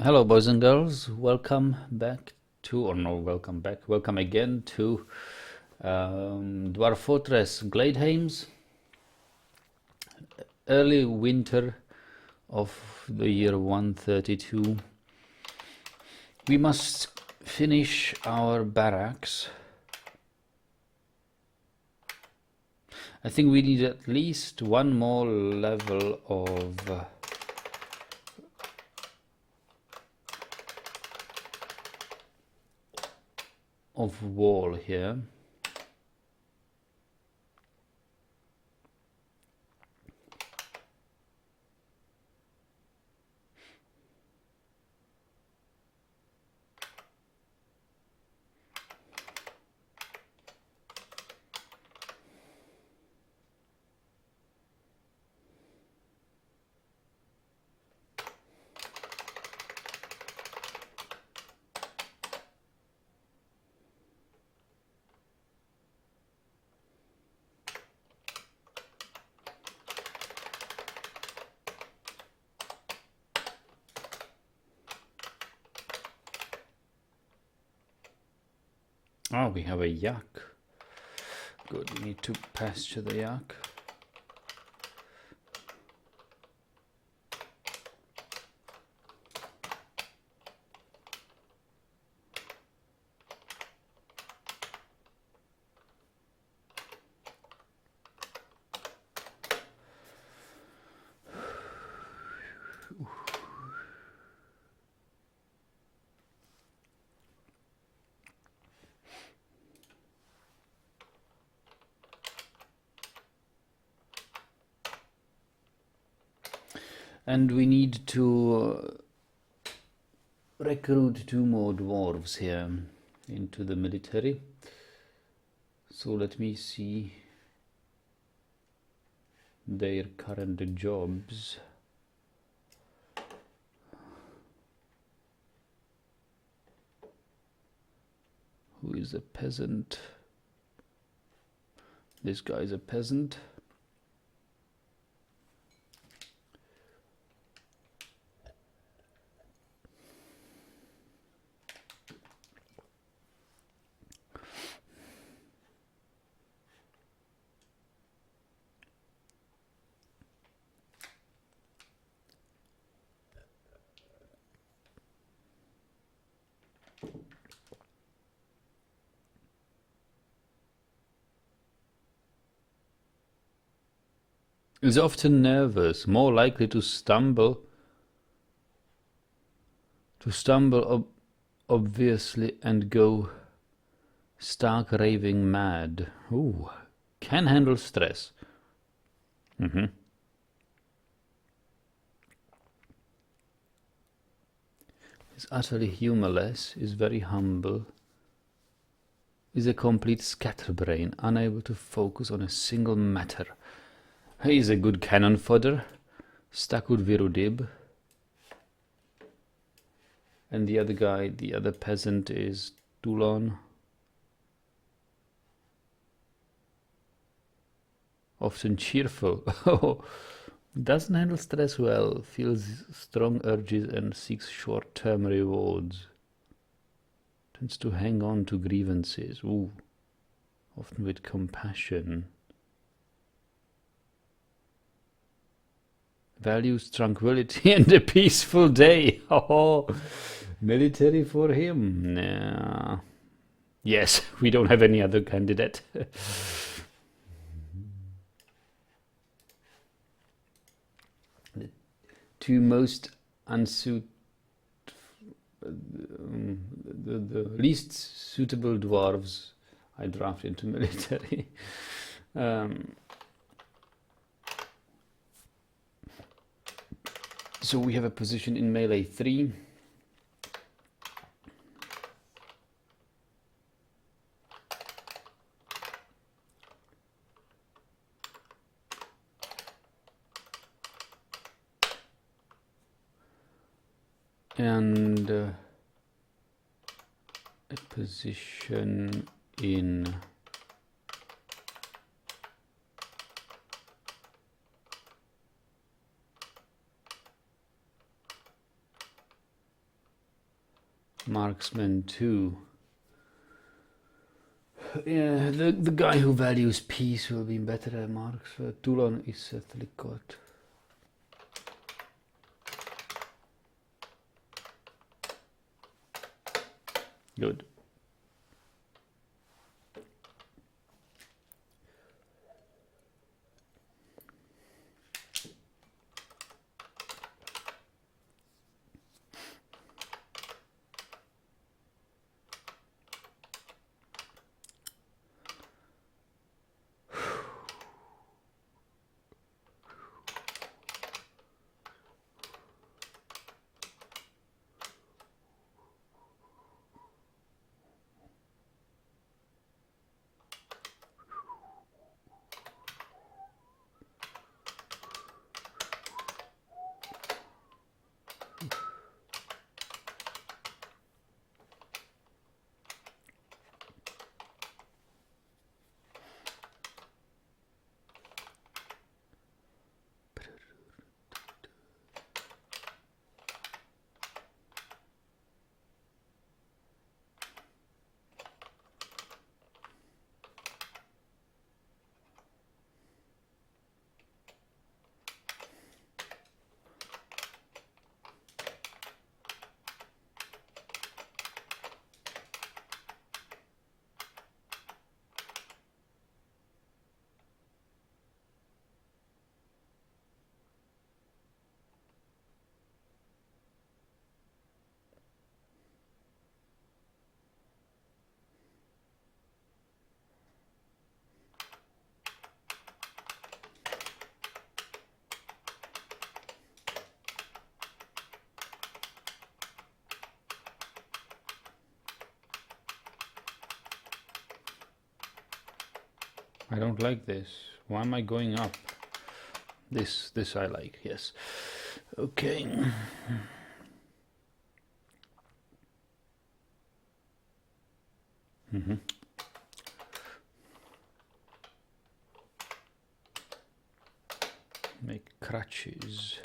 Hello, boys and girls. Welcome back to, or no, welcome back. Welcome again to Dwarf Fortress Gladehames. Early winter of the year 132. We must finish our barracks. I think we need at least one more level of wall here. Oh, we have a yak. Good, we need to pasture the yak. And we need to recruit 2 more dwarves here into the military. So let me see their current jobs. Who is a peasant? This guy is a peasant. Is often nervous, more likely to stumble obviously and go stark raving mad. Ooh, can handle stress. Is utterly humorless, is very humble, is a complete scatterbrain, unable to focus on a single matter. He is a good cannon fodder, Stakut Virudib. And the other guy, the other peasant is Dulon. Often cheerful. Oh, doesn't handle stress well, feels strong urges and seeks short-term rewards. Tends to hang on to grievances. Ooh, often with compassion. Values tranquility and a peaceful day. Oh, military for him. Nah. Yes, we don't have any other candidate. The 2 most unsuit, the least suitable dwarves I draft into military. So we have a position in melee 3. And a position in Marksman 2. Yeah, the guy who values peace will be better at marks. Toulon is Thlicot. Good. I don't like this. Why am I going up? This I like, yes. Okay. Make crutches.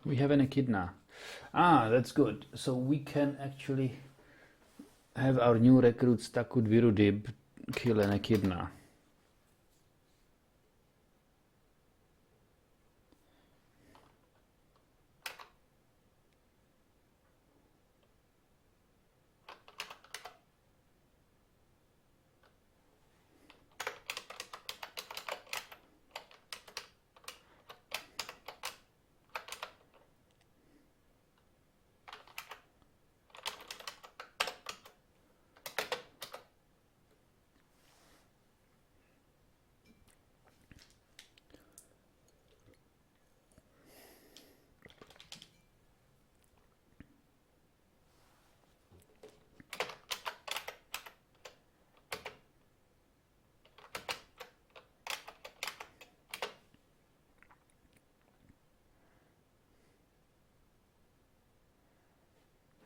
We have an echidna. Ah, that's good. So we can actually have our new recruit Stakut Virudib kill an echidna.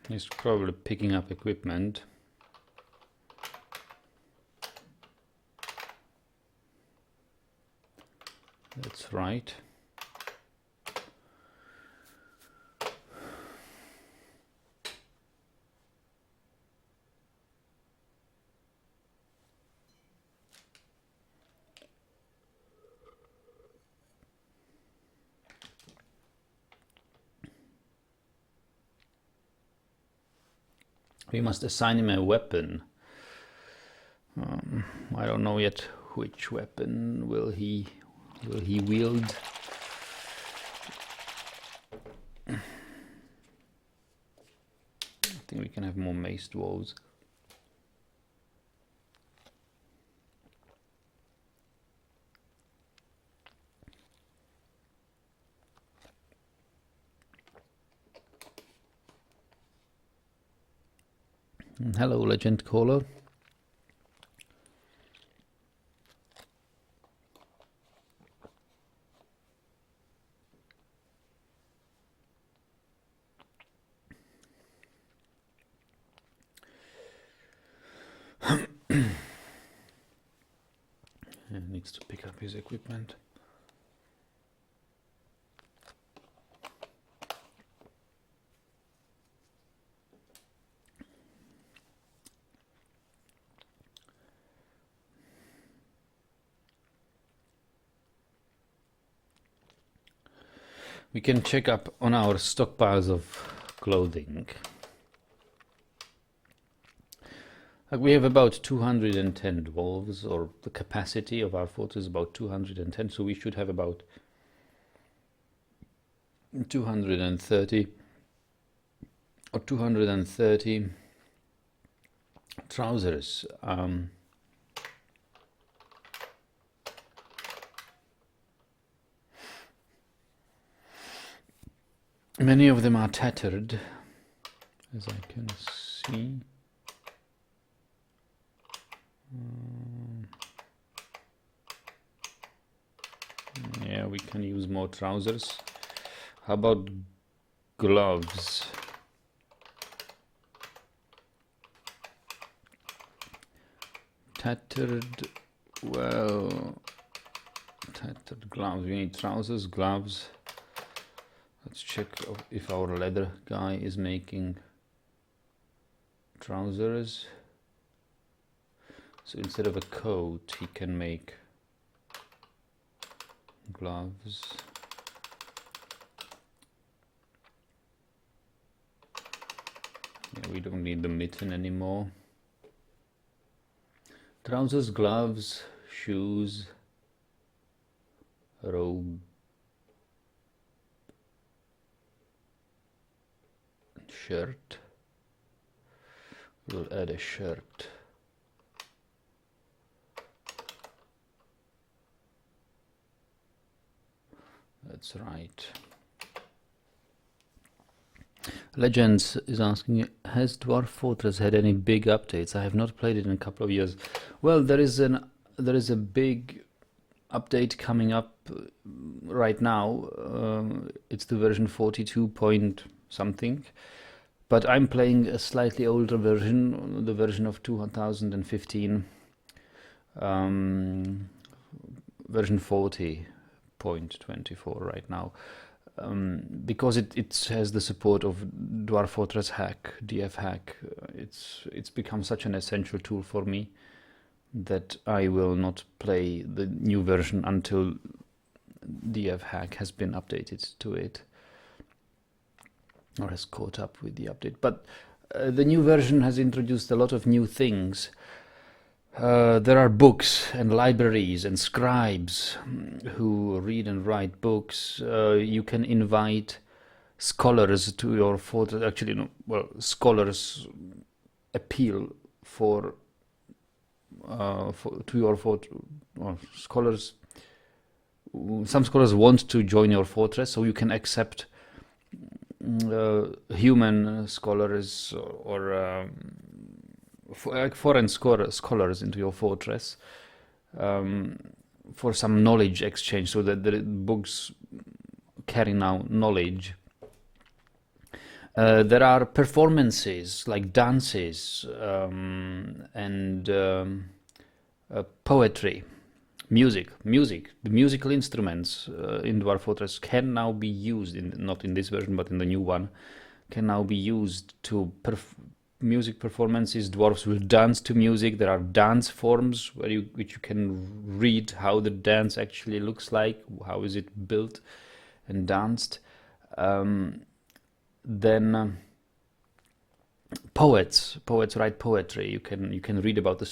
He's probably picking up equipment. That's right. We must assign him a weapon. I don't know yet which weapon will he wield. I think we can have more maced wolves. Hello, legend caller. needs to pick up his equipment. We can check up on our stockpiles of clothing. We have about 210 dwarves, or the capacity of our fortress is about 210, so we should have about 230 or 230 trousers. Many of them are tattered, as I can see. Yeah, we can use more trousers. How about gloves? Tattered, well, tattered gloves. We need trousers, gloves. Let's check if our leather guy is making trousers. So instead of a coat, he can make gloves. Yeah, we don't need the mitten anymore. Trousers, gloves, shoes, robe, shirt. We'll add a shirt. That's right. Legends is asking, has Dwarf Fortress had any big updates? I have not played it in a couple of years. Well, there is a big update coming up right now. It's the version 42 point something, but I'm playing a slightly older version, the version of 2015, version 40.24 right now. Because it has the support of Dwarf Fortress hack, DF hack. It's become such an essential tool for me that I will not play the new version until DF hack has been updated to it, or has caught up with the update. But the new version has introduced a lot of new things. There are books and libraries and scribes who read and write books. You can invite scholars to your fortress. Actually, no, well, scholars appeal to your fortress. Scholars. Some scholars want to join your fortress, so you can accept human scholars or foreign scholars into your fortress for some knowledge exchange, so that the books carry now knowledge. There are performances like dances and poetry, music. The musical instruments in Dwarf Fortress can now be used, not in this version but in the new one, can now be used to music performances. Dwarves will dance to music. There are dance forms which you can read how the dance actually looks like, how is it built and danced. Then poets write poetry. You can read about the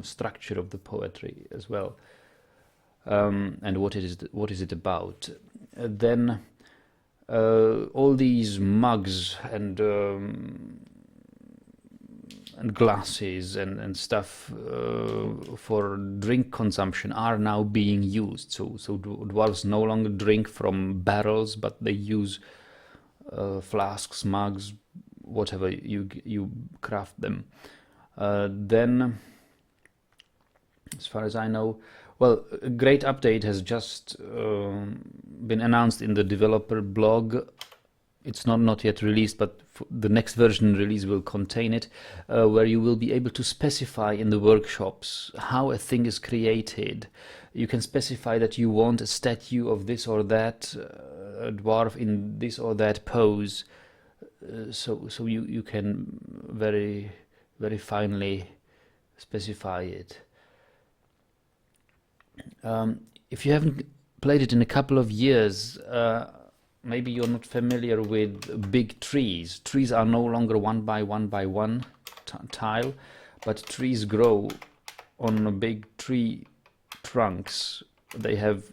structure of the poetry as well, and what is it about. Then all these mugs and glasses and stuff for drink consumption are now being used. So dwarves no longer drink from barrels, but they use flasks, mugs, whatever you craft them. Then, as far as I know, well, a great update has just been announced in the developer blog it's not yet released, but the next version release will contain it, where you will be able to specify in the workshops how a thing is created. You can specify that you want a statue of this or that dwarf in this or that pose, so you can very finely specify it. If you haven't played it in a couple of years, maybe you're not familiar with big trees. Trees are no longer one by one tile, but trees grow on big tree trunks. They have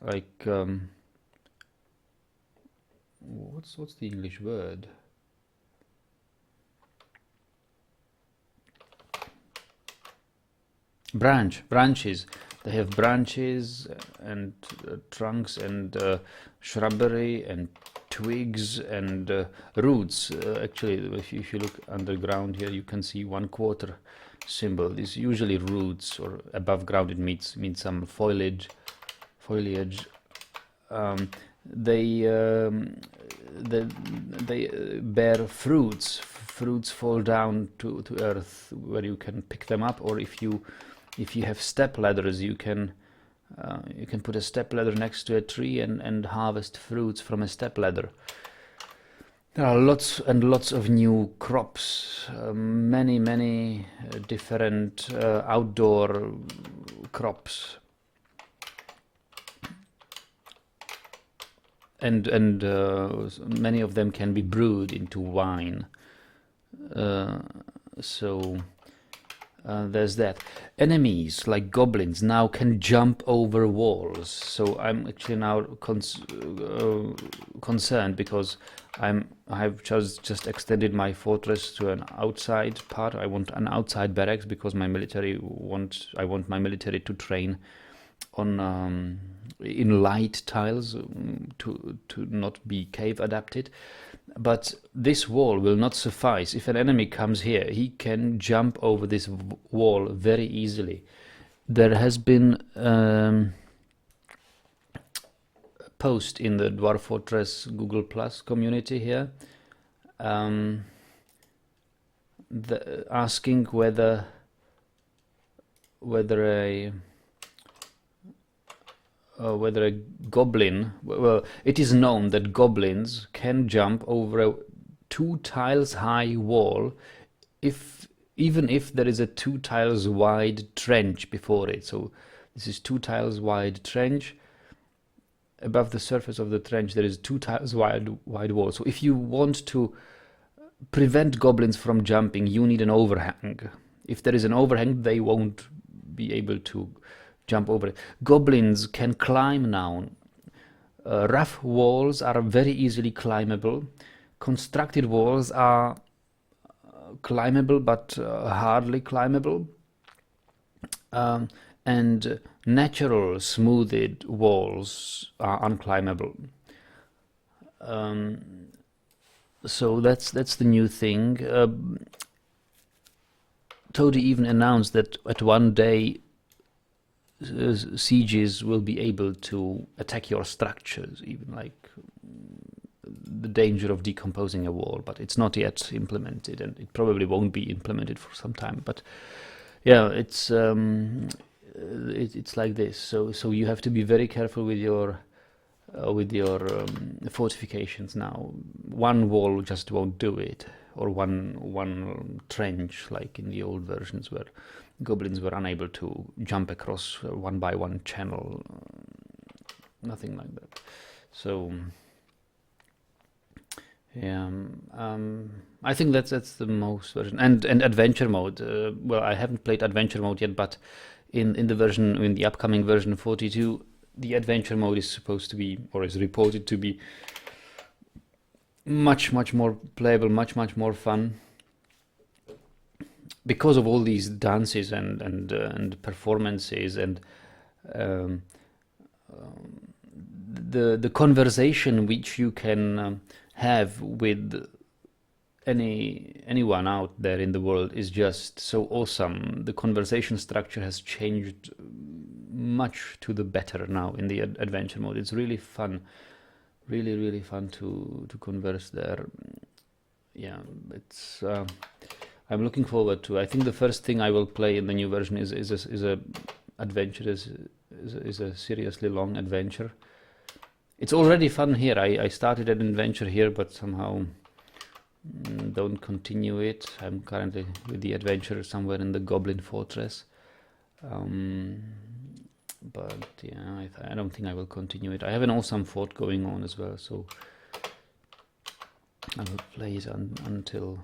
like what's the English word? Branches. They have branches and trunks and shrubbery and twigs and roots. Actually, if you look underground here, you can see 1/4 symbol. This is usually roots, or above ground it means some foliage. They bear fruits. Fruits fall down to earth where you can pick them up, or if you have step ladders, you can put a step ladder next to a tree and harvest fruits from a step ladder. There are lots and lots of new crops, many different outdoor crops, and many of them can be brewed into wine. So there's that. Enemies like goblins now can jump over walls. So I'm actually now concerned because I've just extended my fortress to an outside part. I want an outside barracks because I want my military to train on in light tiles to not be cave adapted. But this wall will not suffice. If an enemy comes here, he can jump over this wall very easily. There has been a post in the Dwarf Fortress Google Plus community here asking whether a goblin, well, it is known that goblins can jump over a 2 tiles high wall even if there is a 2 tiles wide trench before it. So this is 2 tiles wide trench. Above the surface of the trench there is 2 tiles wide wall. So if you want to prevent goblins from jumping, you need an overhang. If there is an overhang, they won't be able to jump over it. Goblins can climb now. Rough walls are very easily climbable. Constructed walls are climbable but hardly climbable. And natural smoothed walls are unclimbable. So that's the new thing. Toady even announced that at one day sieges will be able to attack your structures, even like the danger of decomposing a wall, but it's not yet implemented, and it probably won't be implemented for some time. But yeah, it's like this. So you have to be very careful with your fortifications now. One wall just won't do it, or one trench like in the old versions where goblins were unable to jump across 1 by 1 channel. Nothing like that. So yeah, I think that's the most version. And adventure mode. Well, I haven't played adventure mode yet, but in the upcoming version 42, the adventure mode is supposed to be, or is reported to be, much more playable, much more fun, because of all these dances and performances and the conversation which you can have with anyone out there in the world is just so awesome. The conversation structure has changed much to the better now in the adventure mode. It's really fun, really fun to converse there. Yeah, it's I'm looking forward to. I think the first thing I will play in the new version is a adventure, is a seriously long adventure. It's already fun here. I started an adventure here, but somehow don't continue it. I'm currently with the adventure somewhere in the Goblin Fortress. But yeah, I don't think I will continue it. I have an awesome fort going on as well, so I will play it until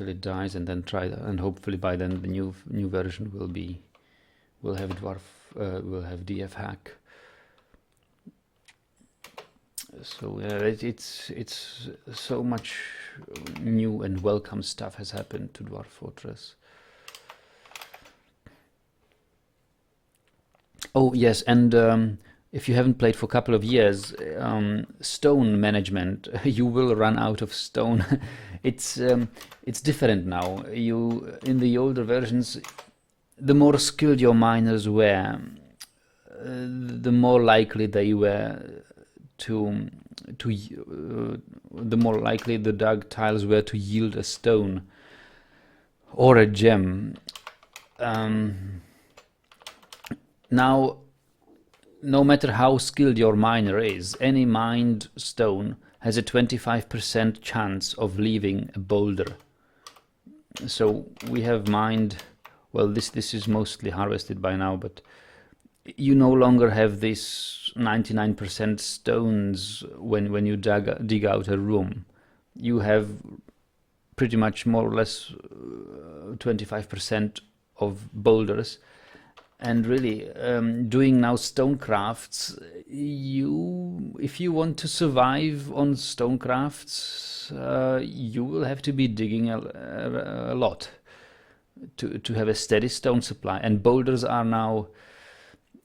it dies, and then try that, and hopefully by then the new version will have DF hack. So it's so much new and welcome stuff has happened to Dwarf Fortress. Oh yes, and if you haven't played for a couple of years, stone management, you will run out of stone. It's different now. In the older versions, the more skilled your miners were, the more likely they were the more likely the dug tiles were to yield a stone or a gem. Now, no matter how skilled your miner is, any mined stone has a 25% chance of leaving a boulder. So we have mined, well, this is mostly harvested by now, but you no longer have this 99% stones when you dig out a room. You have pretty much more or less 25% of boulders. And really, doing now stone crafts, if you want to survive on stone crafts, you will have to be digging a lot to have a steady stone supply. And boulders are now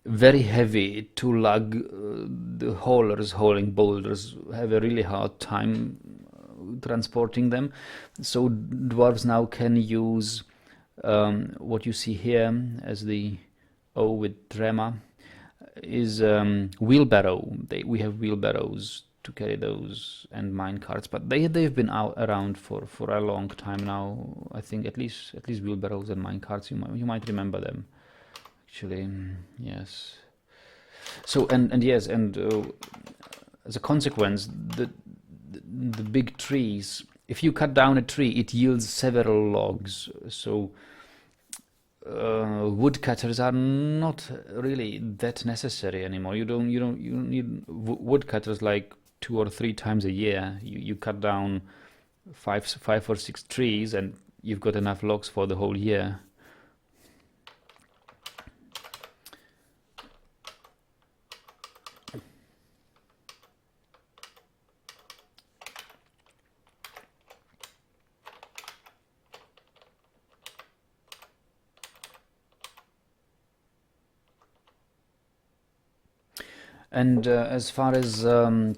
very heavy to lug. The haulers hauling boulders have a really hard time transporting them. So dwarves now can use what you see here as the O with Trema is wheelbarrow. We have wheelbarrows to carry those, and mine carts, but they've been around for a long time now. I think at least wheelbarrows and mine carts, you might remember them. Actually, yes. So and yes, and as a consequence, the big trees. If you cut down a tree, it yields several logs. So woodcutters are not really that necessary anymore. You don't need woodcutters like 2 or 3 times a year. You cut down 5 or 6 trees, and you've got enough logs for the whole year. And as far as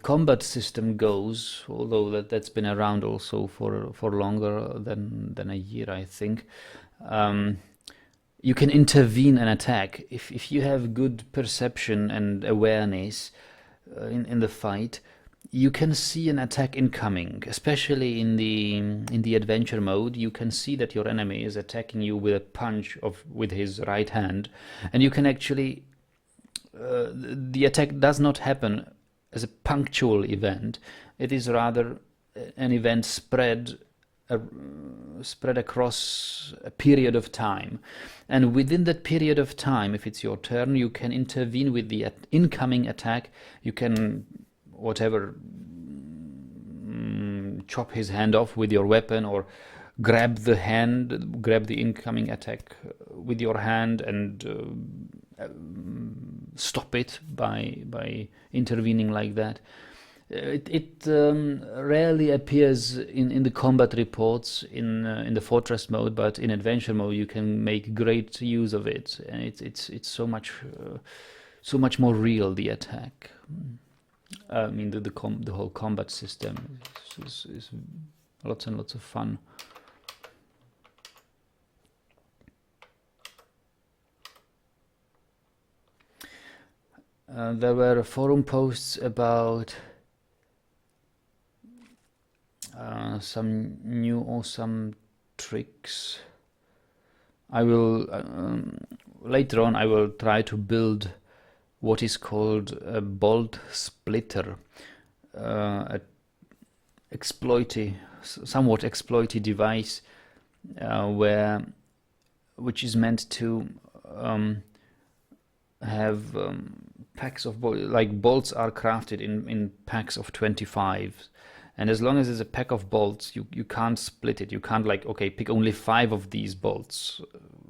combat system goes, although that's been around also for longer than a year, I think, you can intervene an attack if you have good perception and awareness in the fight. You can see an attack incoming, especially in the adventure mode. You can see that your enemy is attacking you with a punch with his right hand, and you can actually. The attack does not happen as a punctual event. It is rather an event spread across a period of time. And within that period of time, if it's your turn, you can intervene with the incoming attack. You can, whatever, chop his hand off with your weapon, or grab the incoming attack with your hand and stop it by intervening like that. It rarely appears in the combat reports in the fortress mode, but in adventure mode you can make great use of it, and it's so much more real, the attack. I mean the whole combat system is lots and lots of fun. There were forum posts about some new awesome tricks. I will later on I will try to build what is called a bolt splitter, a somewhat exploity device which is meant to have packs of bolts. Like bolts are crafted in packs of 25, and as long as there's a pack of bolts, you can't split it. You can't, like, okay, pick only 5 of these bolts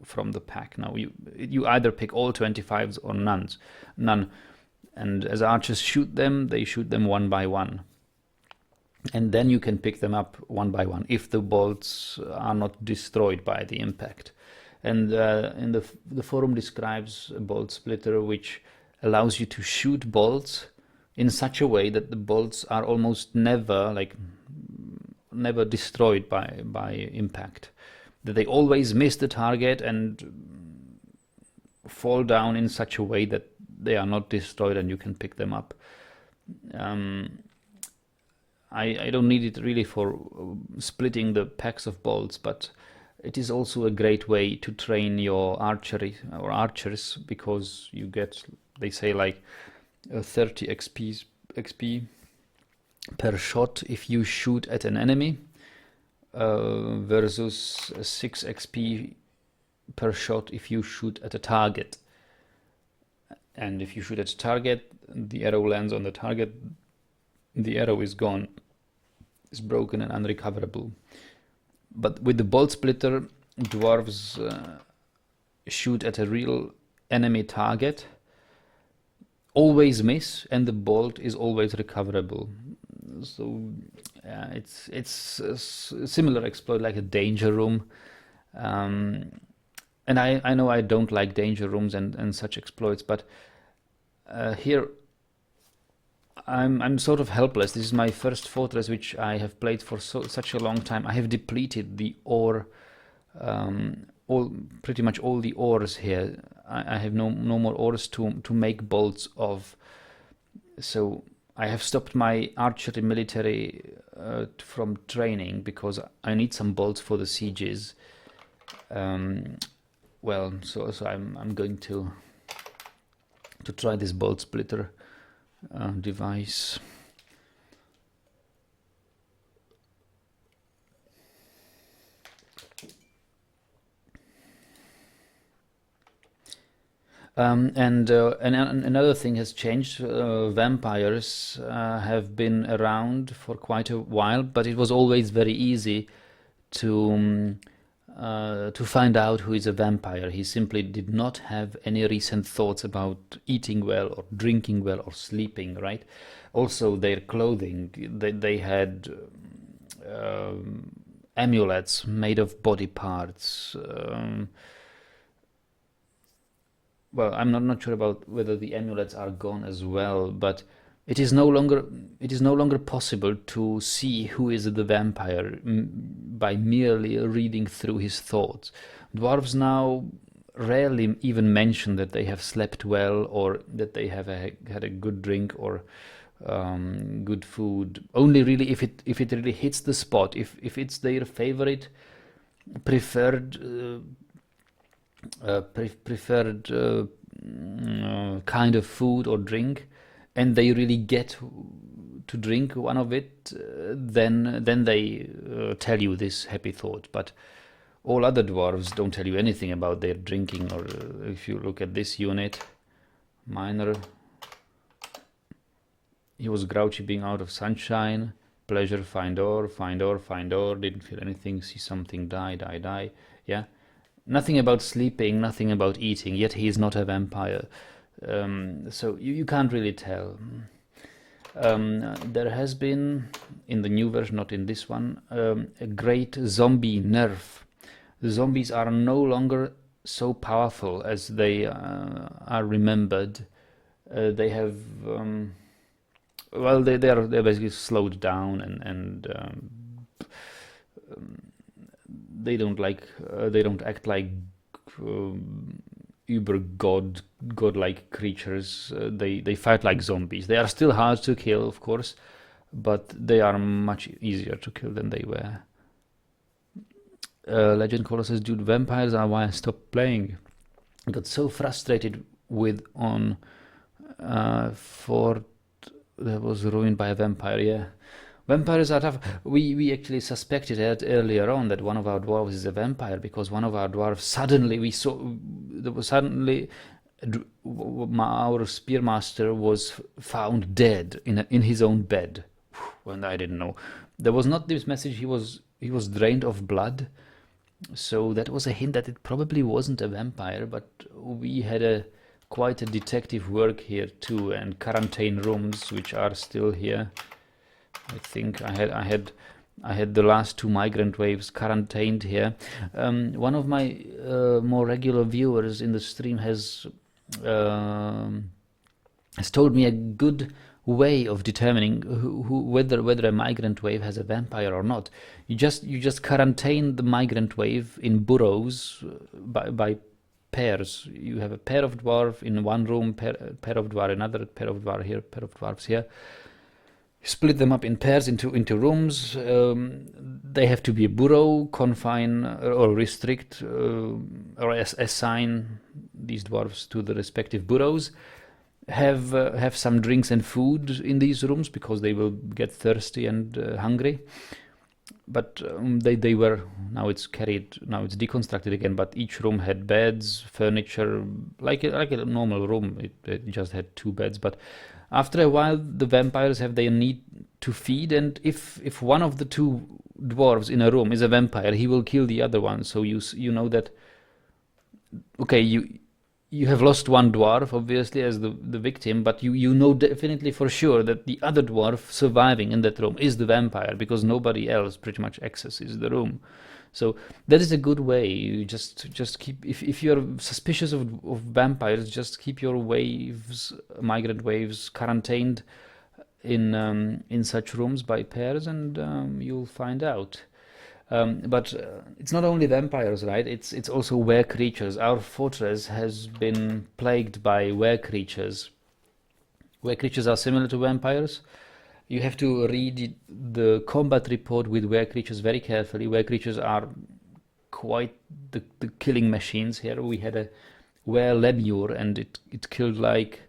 from the pack. No, you either pick all 25s or none. And as archers shoot them, they shoot them one by one, and then you can pick them up one by one if the bolts are not destroyed by the impact. And in the forum describes a bolt splitter which allows you to shoot bolts in such a way that the bolts are almost never destroyed by impact. That they always miss the target and fall down in such a way that they are not destroyed and you can pick them up. I don't need it really for splitting the packs of bolts, but it is also a great way to train your archery or archers, because you get, they say, like 30 XP per shot if you shoot at an enemy, versus 6 XP per shot if you shoot at a target. And if you shoot at a target, the arrow lands on the target, the arrow is gone, is broken and unrecoverable. But with the bolt splitter, dwarves shoot at a real enemy target, always miss, and the bolt is always recoverable. So it's a similar exploit like a danger room. And I know I don't like danger rooms and such exploits, but here I'm sort of helpless. This is my first fortress which I have played for such a long time. I have depleted the ore, pretty much all the ores here. I have no more ores to make bolts of. So I have stopped my archery military from training because I need some bolts for the sieges. Well, so I'm going to try this bolt splitter device. And another thing has changed. Vampires have been around for quite a while, but it was always very easy to find out who is a vampire. He simply did not have any recent thoughts about eating well or drinking well or sleeping, right? Also, their clothing, they had amulets made of body parts. Well, I'm not sure about whether the amulets are gone as well, but it is no longer possible to see who is the vampire by merely reading through his thoughts. Dwarves now rarely even mention that they have slept well or that they have had a good drink or good food. Only really if it really hits the spot, if it's their favorite preferred kind of food or drink, and they really get to drink one of it, then they tell you this happy thought. But all other dwarves don't tell you anything about their drinking. Or if you look at this unit, Miner, he was grouchy being out of sunshine. Pleasure, find ore, didn't feel anything, see something, die. Yeah, nothing about sleeping, nothing about eating, yet he is not a vampire. So you can't really tell. There has been, in the new version, not in this one, a great zombie nerf. The zombies are no longer so powerful as they are remembered. They have, they're basically slowed down, and they don't act like uber godlike creatures. They fight like zombies. They are still hard to kill, of course, but they are much easier to kill than they were. Legend Caller says, dude, vampires are why I stopped playing. I got so frustrated with on Fort that was ruined by a vampire. Yeah, vampires are tough. We actually suspected it earlier on that one of our dwarves is a vampire, because one of our dwarves suddenly our spearmaster was found dead in his own bed. And I didn't know. There was not this message he was drained of blood. So that was a hint that it probably wasn't a vampire, but we had quite a detective work here too, and quarantine rooms which are still here. I think I had the last 2 migrant waves quarantined here. One of my more regular viewers in the stream has told me a good way of determining whether a migrant wave has a vampire or not. You just quarantine the migrant wave in burrows by pairs. You have a pair of dwarf in one room, pair of dwarf another, pair of dwarf here, pair of dwarves here. You split them up in pairs into rooms. They have to be a burrow, confine or restrict or assign these dwarves to the respective burrows. Have some drinks and food in these rooms, because they will get thirsty and hungry. But they were, now it's deconstructed again, but each room had beds, furniture, like a normal room. It just had 2 beds. But after a while, the vampires have their need to feed, and if one of the 2 dwarves in a room is a vampire, he will kill the other one. So you know that, okay, you have lost one dwarf, obviously, as the victim, but you know definitely for sure that the other dwarf surviving in that room is the vampire, because nobody else pretty much accesses the room. So that is a good way. You just keep, if you're suspicious of vampires, just keep your migrant waves quarantined in such rooms by pairs, and you'll find out. But it's not only vampires, right? It's also were creatures. Our fortress has been plagued by were creatures. Were creatures are similar to vampires. You have to read the combat report with were creatures very carefully. Were creatures are quite the killing machines here. We had a were lemur, and it killed like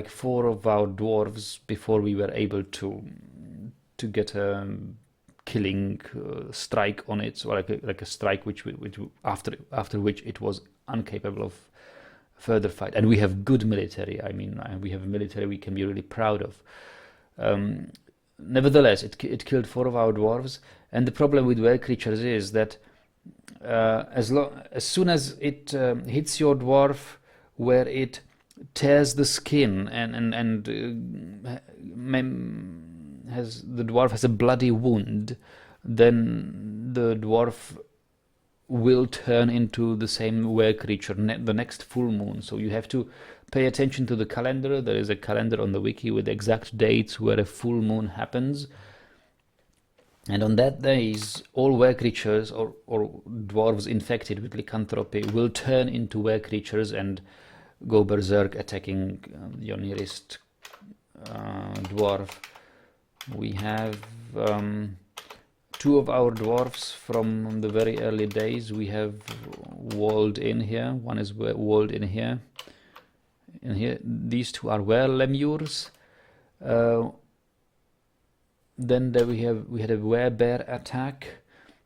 4 of our dwarves before we were able to get a killing strike on it, so like a strike which after which it was incapable of further fight. And we have good military. I mean, we have a military we can be really proud of. Nevertheless, it killed 4 of our dwarves, and the problem with were creatures is that as soon as it hits your dwarf, where it tears the skin and the dwarf has a bloody wound, then the dwarf will turn into the same were creature the next full moon. So you have to pay attention to the calendar. There is a calendar on the wiki with exact dates where a full moon happens, and on that days all were creatures or dwarves infected with lycanthropy will turn into were creatures and go berserk, attacking your nearest dwarf. We have 2 of our dwarfs from the very early days. We have walled in here. One is walled in here. And here, these 2 are were lemurs. Then there we had a were bear attack.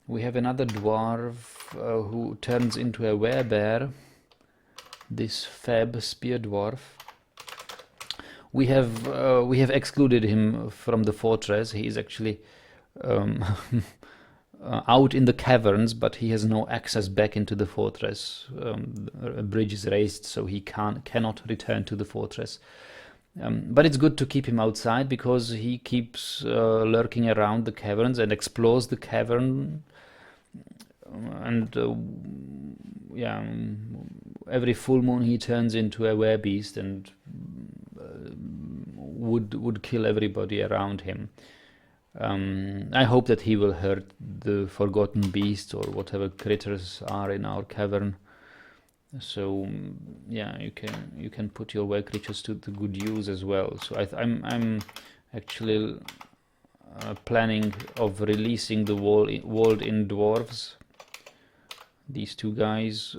We have another dwarf who turns into a were bear. This Feb spear dwarf. We have excluded him from the fortress. He is actually out in the caverns, but he has no access back into the fortress. A bridge is raised, so he cannot return to the fortress. But it's good to keep him outside, because he keeps lurking around the caverns and explores the cavern. And yeah, every full moon he turns into a werebeast and would kill everybody around him. I hope that he will hurt the forgotten beasts or whatever critters are in our cavern. So yeah, you can put your were creatures to good use as well. So I'm actually planning of releasing the walled-in dwarves. These two guys.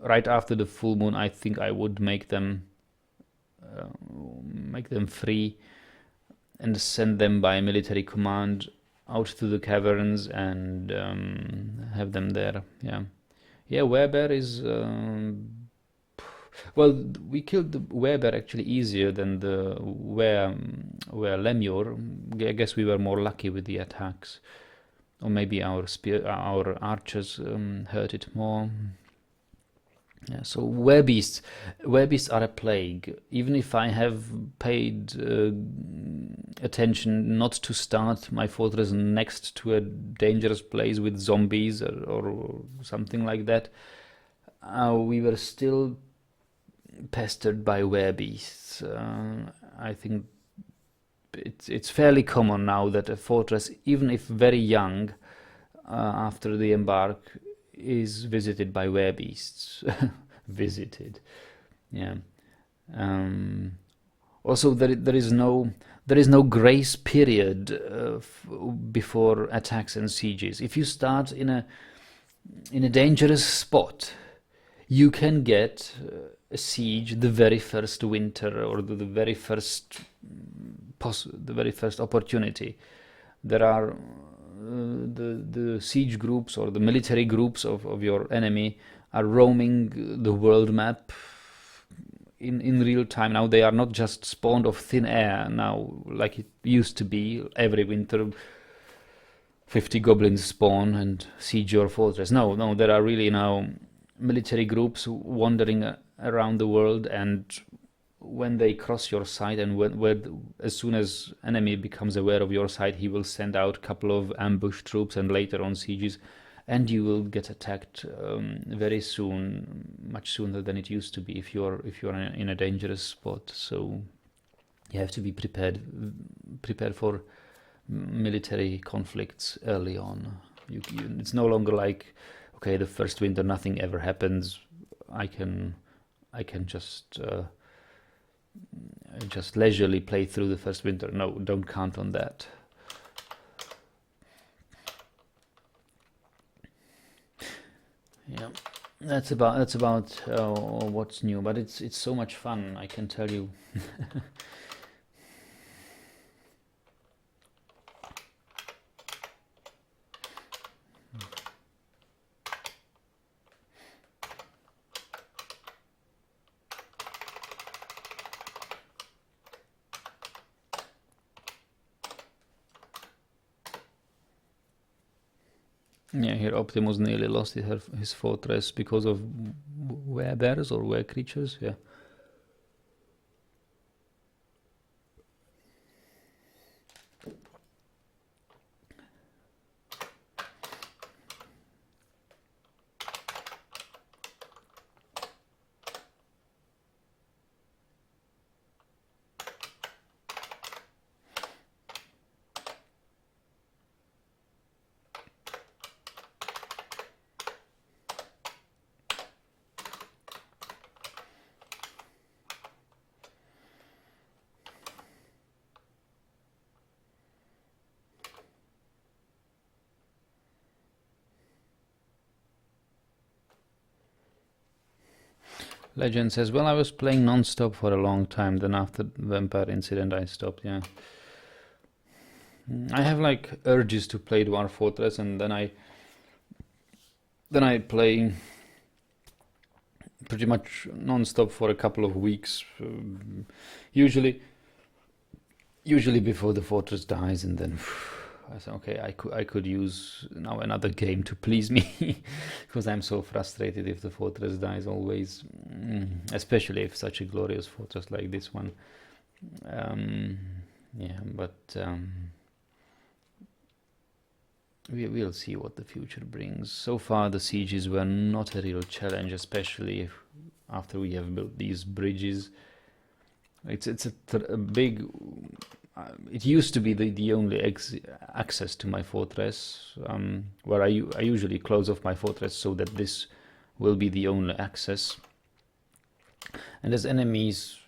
Right after the full moon, I think I would make them free and send them by military command out to the caverns and have them there. Yeah, werebear is well, we killed the werebear actually easier than the were lemur. I guess we were more lucky with the attacks, or maybe our archers hurt it more. Yeah, so werebeasts are a plague. Even if I have paid attention not to start my fortress next to a dangerous place with zombies or something like that, we were still pestered by werebeasts. I think it's fairly common now that a fortress, even if very young, after the embark, is visited by werebeasts. Visited, yeah. Also, there is no grace period before attacks and sieges. If you start in a dangerous spot, you can get a siege the very first winter or the very first opportunity. There are the siege groups or the military groups of your enemy are roaming the world map in real time. Now they are not just spawned of thin air now like it used to be. Every winter 50 goblins spawn and siege your fortress. No, there are really now military groups wandering around the world, and when they cross your side and as soon as enemy becomes aware of your side, he will send out a couple of ambush troops and later on sieges, and you will get attacked very soon, much sooner than it used to be if you're in a dangerous spot. So you have to be prepared for military conflicts early on. It's no longer like, okay, the first winter nothing ever happens. I can just leisurely play through the first winter. No, don't count on that. Yeah, that's about what's new, but it's so much fun, I can tell you. Yeah, here Optimus nearly lost his fortress because of werebears or were creatures. Yeah. Legend says, well, I was playing non-stop for a long time, then after the vampire incident I stopped. Yeah, I have like urges to play Dwarf Fortress, and then I play pretty much non-stop for a couple of weeks, usually before the fortress dies, and then I said, okay, I could use now another game to please me, because I'm so frustrated if the fortress dies always, especially if such a glorious fortress like this one. Yeah, but we'll see what the future brings. So far the sieges were not a real challenge, especially after we have built these bridges. It's a big it used to be the only access to my fortress, where I usually close off my fortress so that this will be the only access. And as enemies,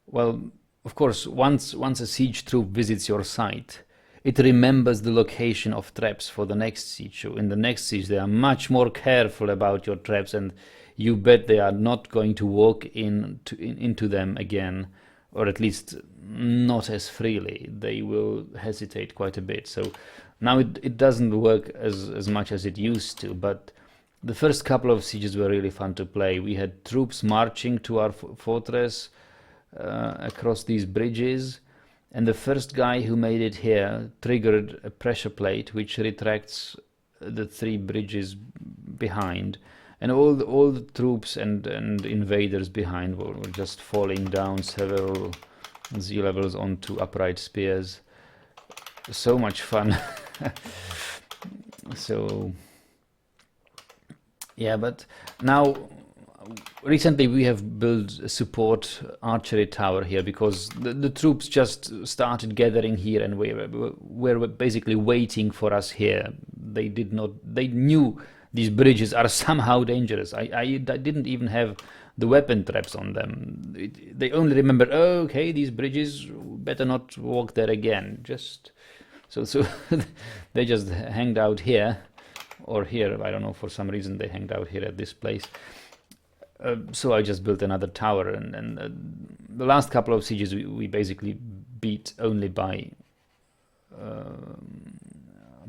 well, of course, once a siege troop visits your site, it remembers the location of traps for the next siege. So in the next siege, they are much more careful about your traps, and you bet they are not going to walk into them again, or at least not as freely. They will hesitate quite a bit. So now it doesn't work as much as it used to, but the first couple of sieges were really fun to play. We had troops marching to our fortress across these bridges, and the first guy who made it here triggered a pressure plate which retracts the 3 bridges behind, and all the troops and invaders behind were just falling down several Z levels onto upright spears. So much fun. So yeah, but now recently we have built a support archery tower here because the troops just started gathering here, and were basically waiting for us here. They knew these bridges are somehow dangerous. I didn't even have the weapon traps on them. They only remembered, oh, okay, these bridges, better not walk there again. So they just hanged out here or here. I don't know, for some reason they hanged out here at this place. So I just built another tower, and the last couple of sieges we basically beat only by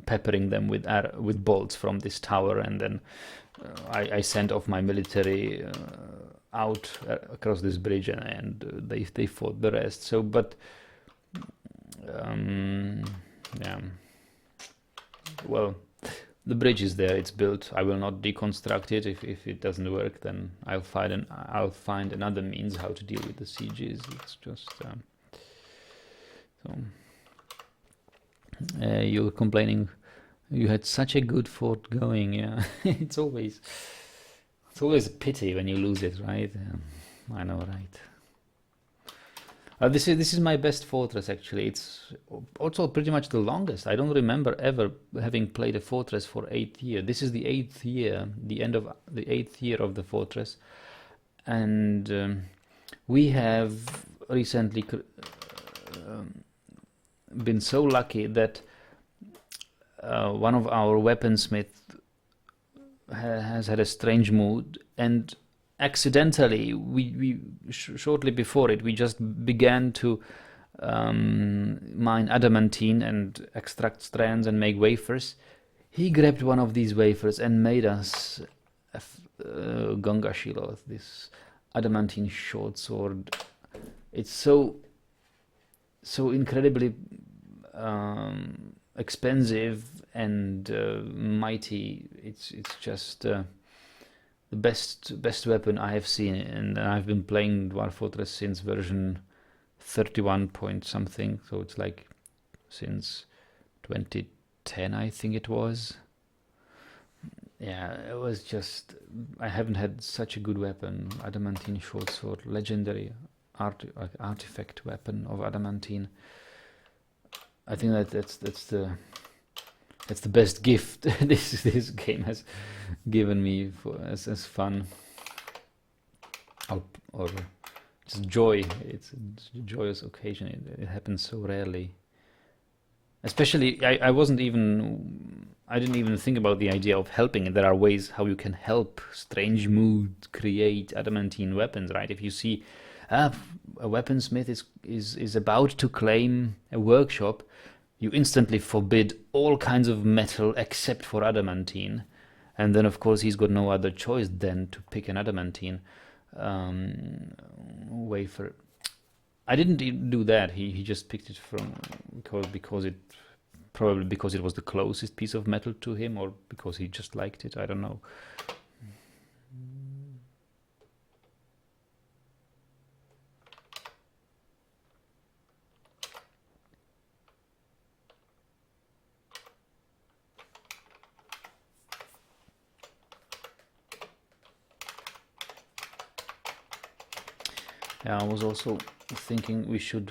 peppering them with bolts from this tower, and then I sent off my military out across this bridge, and they fought the rest. So, but yeah, well, the bridge is there, it's built. I will not deconstruct it. If it doesn't work, then I'll find another means how to deal with the sieges. It's just so you're complaining you had such a good fort going. Yeah. it's always a pity when you lose it, right? I know, right? This is my best fortress, actually. It's also pretty much the longest. I don't remember ever having played a fortress for 8 years. This is the 8th year, the end of the 8th year of the fortress, and we have recently been so lucky that one of our weaponsmiths has had a strange mood, and accidentally, we shortly before it, we just began to mine adamantine and extract strands and make wafers. He grabbed one of these wafers and made us a Gonga Shiloh, this adamantine short sword. It's so incredibly expensive and mighty. It's just the best weapon I have seen, and I've been playing Dwarf Fortress since version 31 point something, so it's like since 2010, I think it was. Yeah, it was just, I haven't had such a good weapon. Adamantine short sword, legendary artifact weapon of adamantine. I think that's the best gift this game has given me as fun or just joy. It's a joyous occasion. It happens so rarely. Especially, I didn't even think about the idea of helping. There are ways how you can help strange moods create adamantine weapons, right? If you see a weaponsmith is about to claim a workshop, you instantly forbid all kinds of metal except for adamantine, and then of course he's got no other choice than to pick an adamantine wafer. I didn't do that. He just picked it from because it was the closest piece of metal to him, or because he just liked it. I don't know. Yeah, I was also thinking we should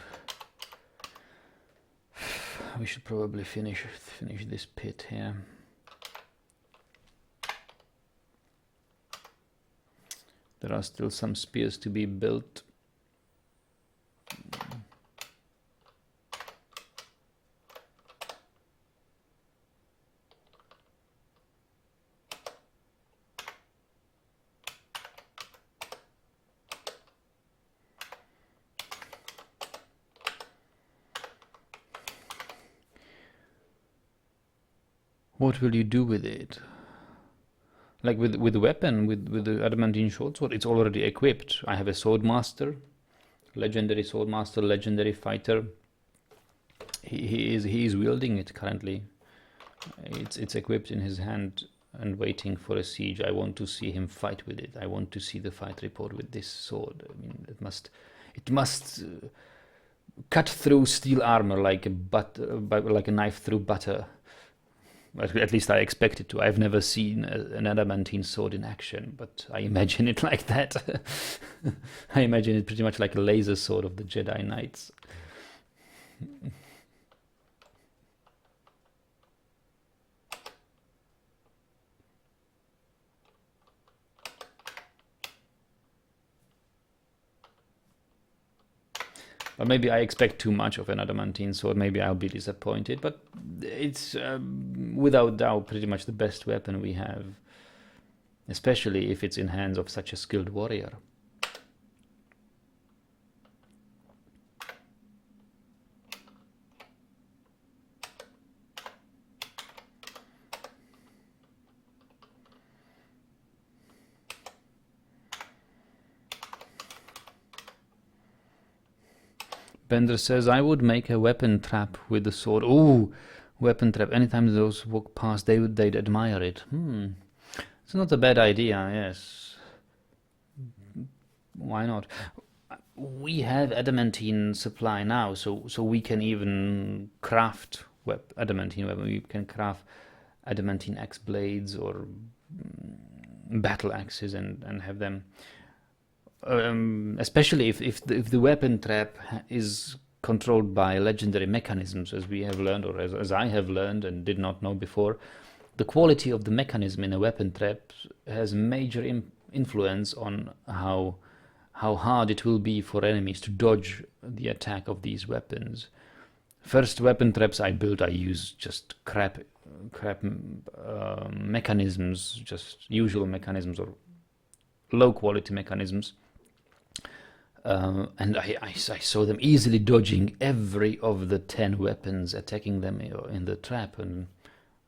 We should probably finish this pit here. There are still some spears to be built. What will you do with it? Like with the weapon, with the adamantine short sword, it's already equipped. I have a sword master, legendary sword master, legendary fighter. He is wielding it currently. It's equipped in his hand and waiting for a siege. I want to see him fight with it. I want to see the fight report with this sword. I mean, it must cut through steel armor like a knife through butter. At least I expect it to. I've never seen an adamantine sword in action, but I imagine it like that. I imagine it pretty much like a laser sword of the Jedi Knights. But maybe I expect too much of an adamantine sword. Maybe I'll be disappointed. But it's without doubt pretty much the best weapon we have, especially if it's in hands of such a skilled warrior. Bender says, I would make a weapon trap with the sword. Ooh, weapon trap. Anytime those walk past, they'd admire it. It's not a bad idea, yes. Why not? We have adamantine supply now, so we can even craft adamantine weapon. We can craft adamantine axe blades or battle axes and have them. Especially if the weapon trap is controlled by legendary mechanisms, as we have learned, or as I have learned and did not know before, the quality of the mechanism in a weapon trap has major influence on how hard it will be for enemies to dodge the attack of these weapons. First weapon traps I built, I used just crap mechanisms, just usual mechanisms or low quality mechanisms. And I saw them easily dodging every of the 10 weapons attacking them in the trap, and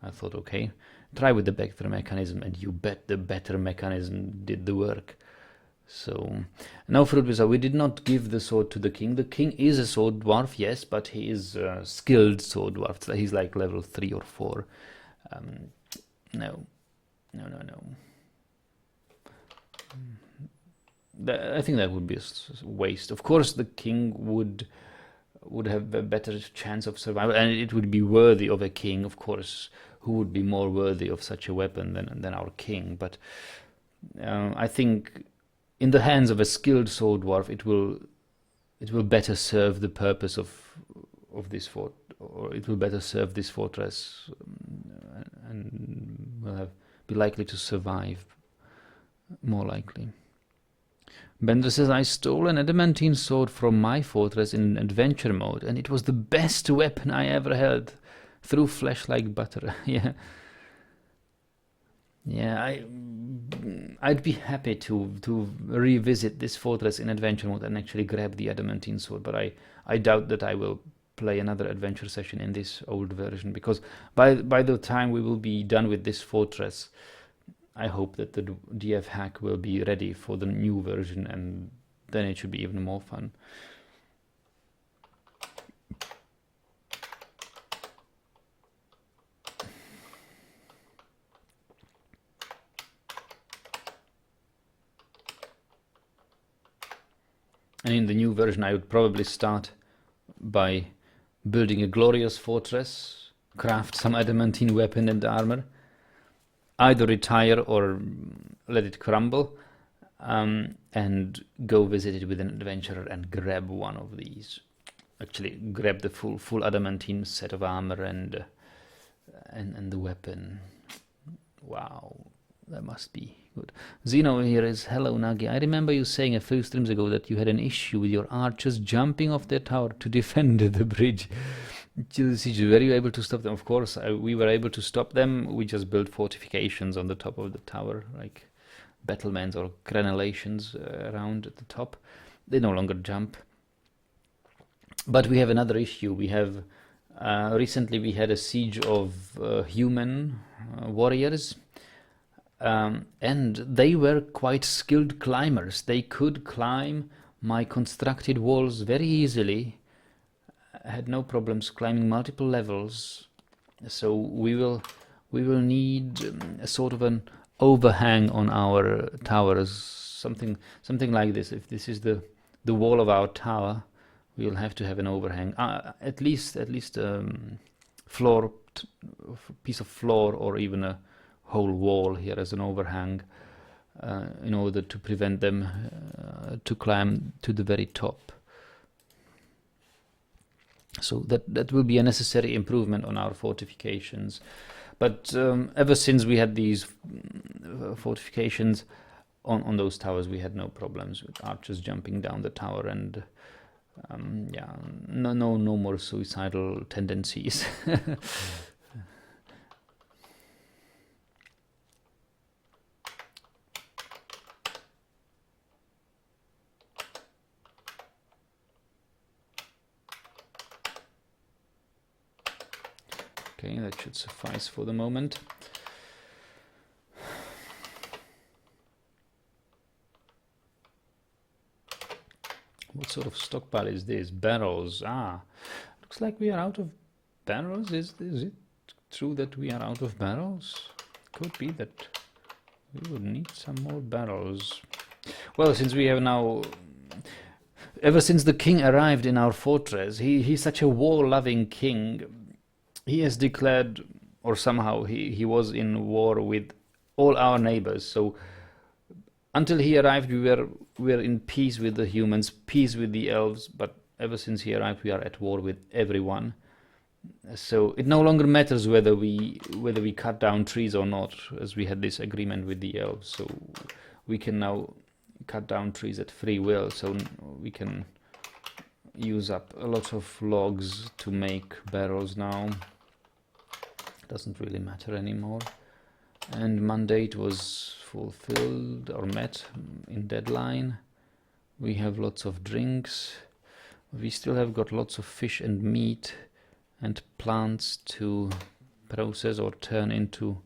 I thought, okay, try with the better mechanism, and you bet the better mechanism did the work. So, now Fruit Wizard, we did not give the sword to the king. The king is a sword dwarf, yes, but he is a skilled sword dwarf. So he's like level 3 or 4. No. I think that would be a waste. Of course, the king would have a better chance of survival, and it would be worthy of a king. Of course, who would be more worthy of such a weapon than our king? But I think in the hands of a skilled sword dwarf, it will better serve the purpose of this fort, or it will better serve this fortress, and will be likely to survive, more likely. Bender says, I stole an adamantine sword from my fortress in adventure mode, and it was the best weapon I ever held. Through flesh like butter. Yeah, I'd be happy to revisit this fortress in adventure mode and actually grab the adamantine sword, but I doubt that I will play another adventure session in this old version, because by the time we will be done with this fortress, I hope that the DF hack will be ready for the new version, and then it should be even more fun. And in the new version, I would probably start by building a glorious fortress, craft some adamantine weapon and armor, either retire or let it crumble, and go visit it with an adventurer and grab one of these. actually grab the full adamantine set of armor and the weapon. Wow, that must be good. Zeno here is, hello Nagi. I remember you saying a few streams ago that you had an issue with your archers jumping off their tower to defend the bridge. Were you able to stop them? Of course, we were able to stop them. We just built fortifications on the top of the tower, like battlements or crenellations around at the top. They no longer jump. But we have another issue. We have recently we had a siege of human warriors, and they were quite skilled climbers. They could climb my constructed walls very easily. Had no problems climbing multiple levels. So we will need a sort of an overhang on our towers, something like this. If this is the wall of our tower, we will have to have an overhang, at least floor, piece of floor, or even a whole wall here as an overhang, in order to prevent them to climb to the very top. So that will be a necessary improvement on our fortifications. But ever since we had these fortifications on those towers, we had no problems with archers jumping down the tower, and yeah, no more suicidal tendencies. Okay, that should suffice for the moment. What sort of stockpile is this? Barrels. Ah, looks like we are out of barrels. Is it true that we are out of barrels? Could be that we would need some more barrels. Well, since we have now... Ever since the king arrived in our fortress, he's such a war-loving king. He has declared, or somehow he was in war with all our neighbors. So until he arrived, we were in peace with the humans, peace with the elves. But ever since he arrived, we are at war with everyone. So it no longer matters whether we cut down trees or not, as we had this agreement with the elves. So we can now cut down trees at free will. So we can use up a lot of logs to make barrels now. Doesn't really matter anymore. And mandate was fulfilled or met in deadline. We have lots of drinks. We still have got lots of fish and meat and plants to process or turn into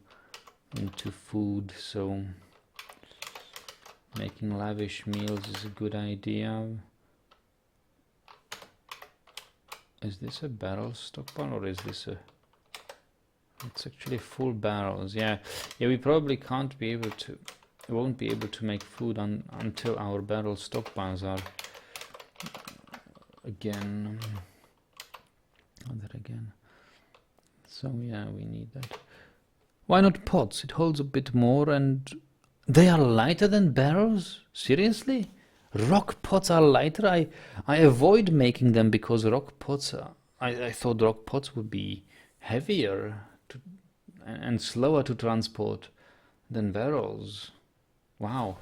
food. So making lavish meals is a good idea. Is this a barrel stockpile, or is this a... It's actually full barrels. Yeah, we probably won't be able to make food until our barrel stockpiles are again. So yeah, we need that. Why not pots? It holds a bit more, and they are lighter than barrels? Seriously? Rock pots are lighter? I avoid making them because rock pots are... I thought rock pots would be heavier and slower to transport than barrels. Wow.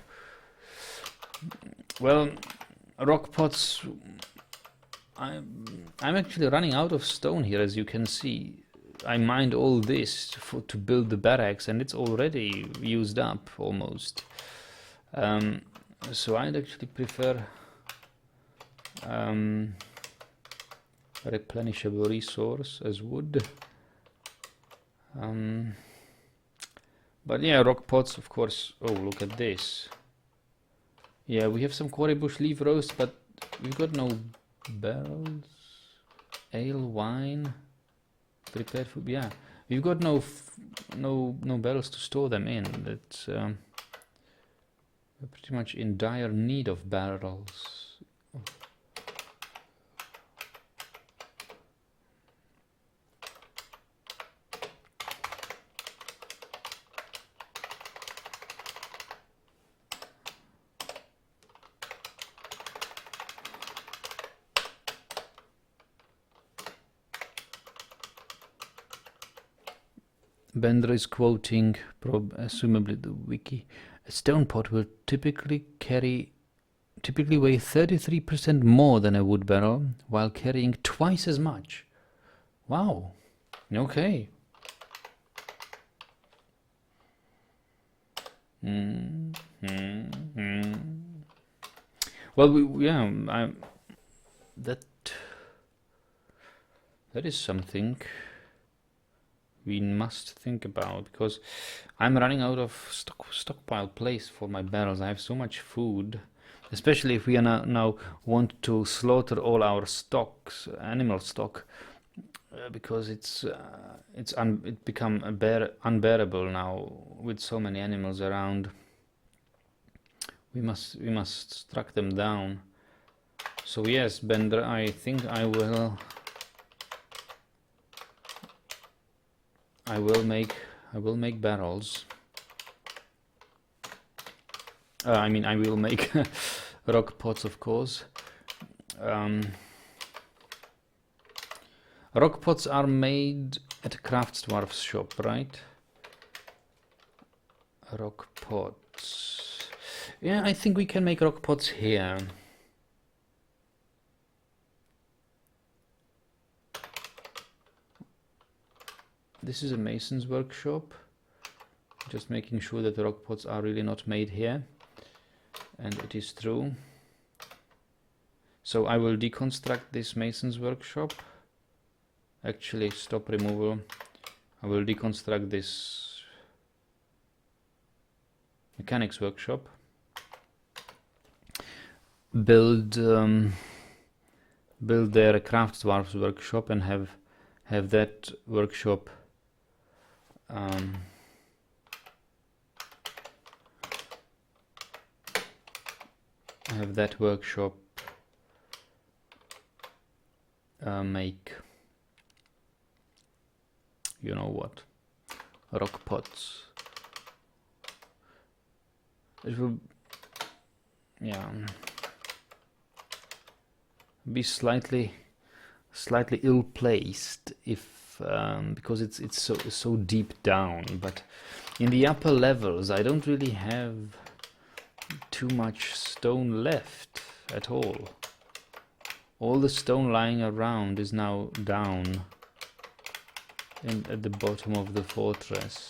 Well, rock pots... I'm actually running out of stone here, as you can see. I mined all this to build the barracks, and it's already used up almost. So I'd actually prefer a replenishable resource as wood. But yeah, rock pots, of course. Oh, look at this. Yeah, we have some quarry bush leaf roast, but we've got no barrels. Ale, wine, prepared food. Yeah, we've got no barrels to store them in. That's we're pretty much in dire need of barrels. Bender is quoting, assumably the wiki. A stone pot will typically weigh 33% more than a wood barrel, while carrying twice as much. Wow. Okay. Well, yeah, that is something we must think about, because I'm running out of stockpile place for my barrels. I have so much food, especially if we are now want to slaughter all our stocks, animal stock, because it's become unbearable now with so many animals around. We must track them down. So yes, Bender, I think I will make barrels. I mean, I will make rock pots, of course. Rock pots are made at a craftsdwarf's shop, right? Rock pots. Yeah, I think we can make rock pots here. This is a mason's workshop. Just making sure that the rock pots are really not made here. And it is true. So I will deconstruct this mason's workshop. Actually, stop removal. I will deconstruct this mechanics workshop. Build their craftsdwarf's workshop and have that workshop make, you know what, rock pots. It will, yeah, be slightly ill-placed if because it's so deep down, but in the upper levels I don't really have too much stone left at all. All the stone lying around is now down at the bottom of the fortress.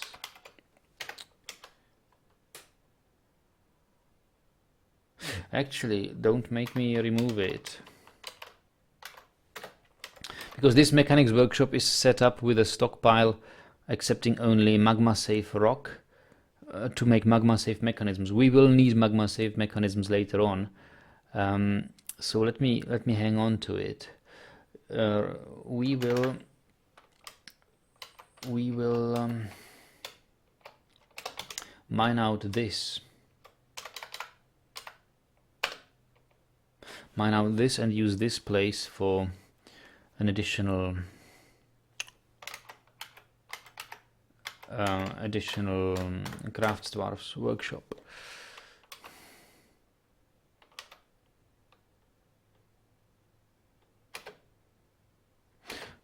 Actually, don't make me remove it, because this mechanics workshop is set up with a stockpile accepting only magma safe rock to make magma safe mechanisms. We will need magma safe mechanisms later on, so let me hang on to it. We will mine out this. Mine out this and use this place for an additional craftsdwarf's workshop.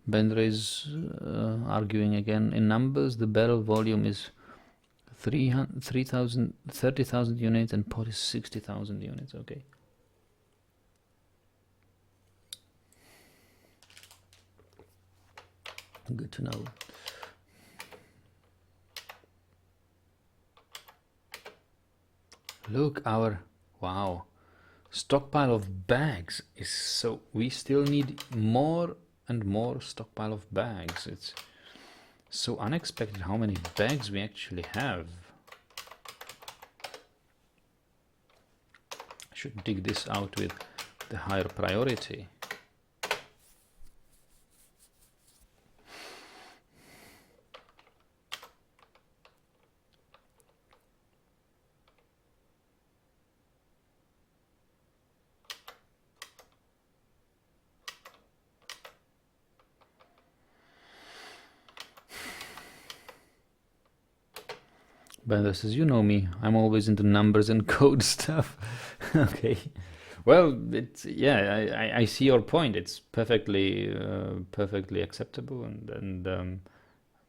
Bender is arguing again. In numbers, the barrel volume is 30,000 units and pot is 60,000 units. Okay. Good to know. Look, our stockpile of bags is so, we still need more and more stockpile of bags. It's so unexpected how many bags we actually have. I should dig this out with the higher priority. Bender says, you know me, I'm always into numbers and code stuff. Okay. Well, it's, yeah, I see your point. It's perfectly acceptable and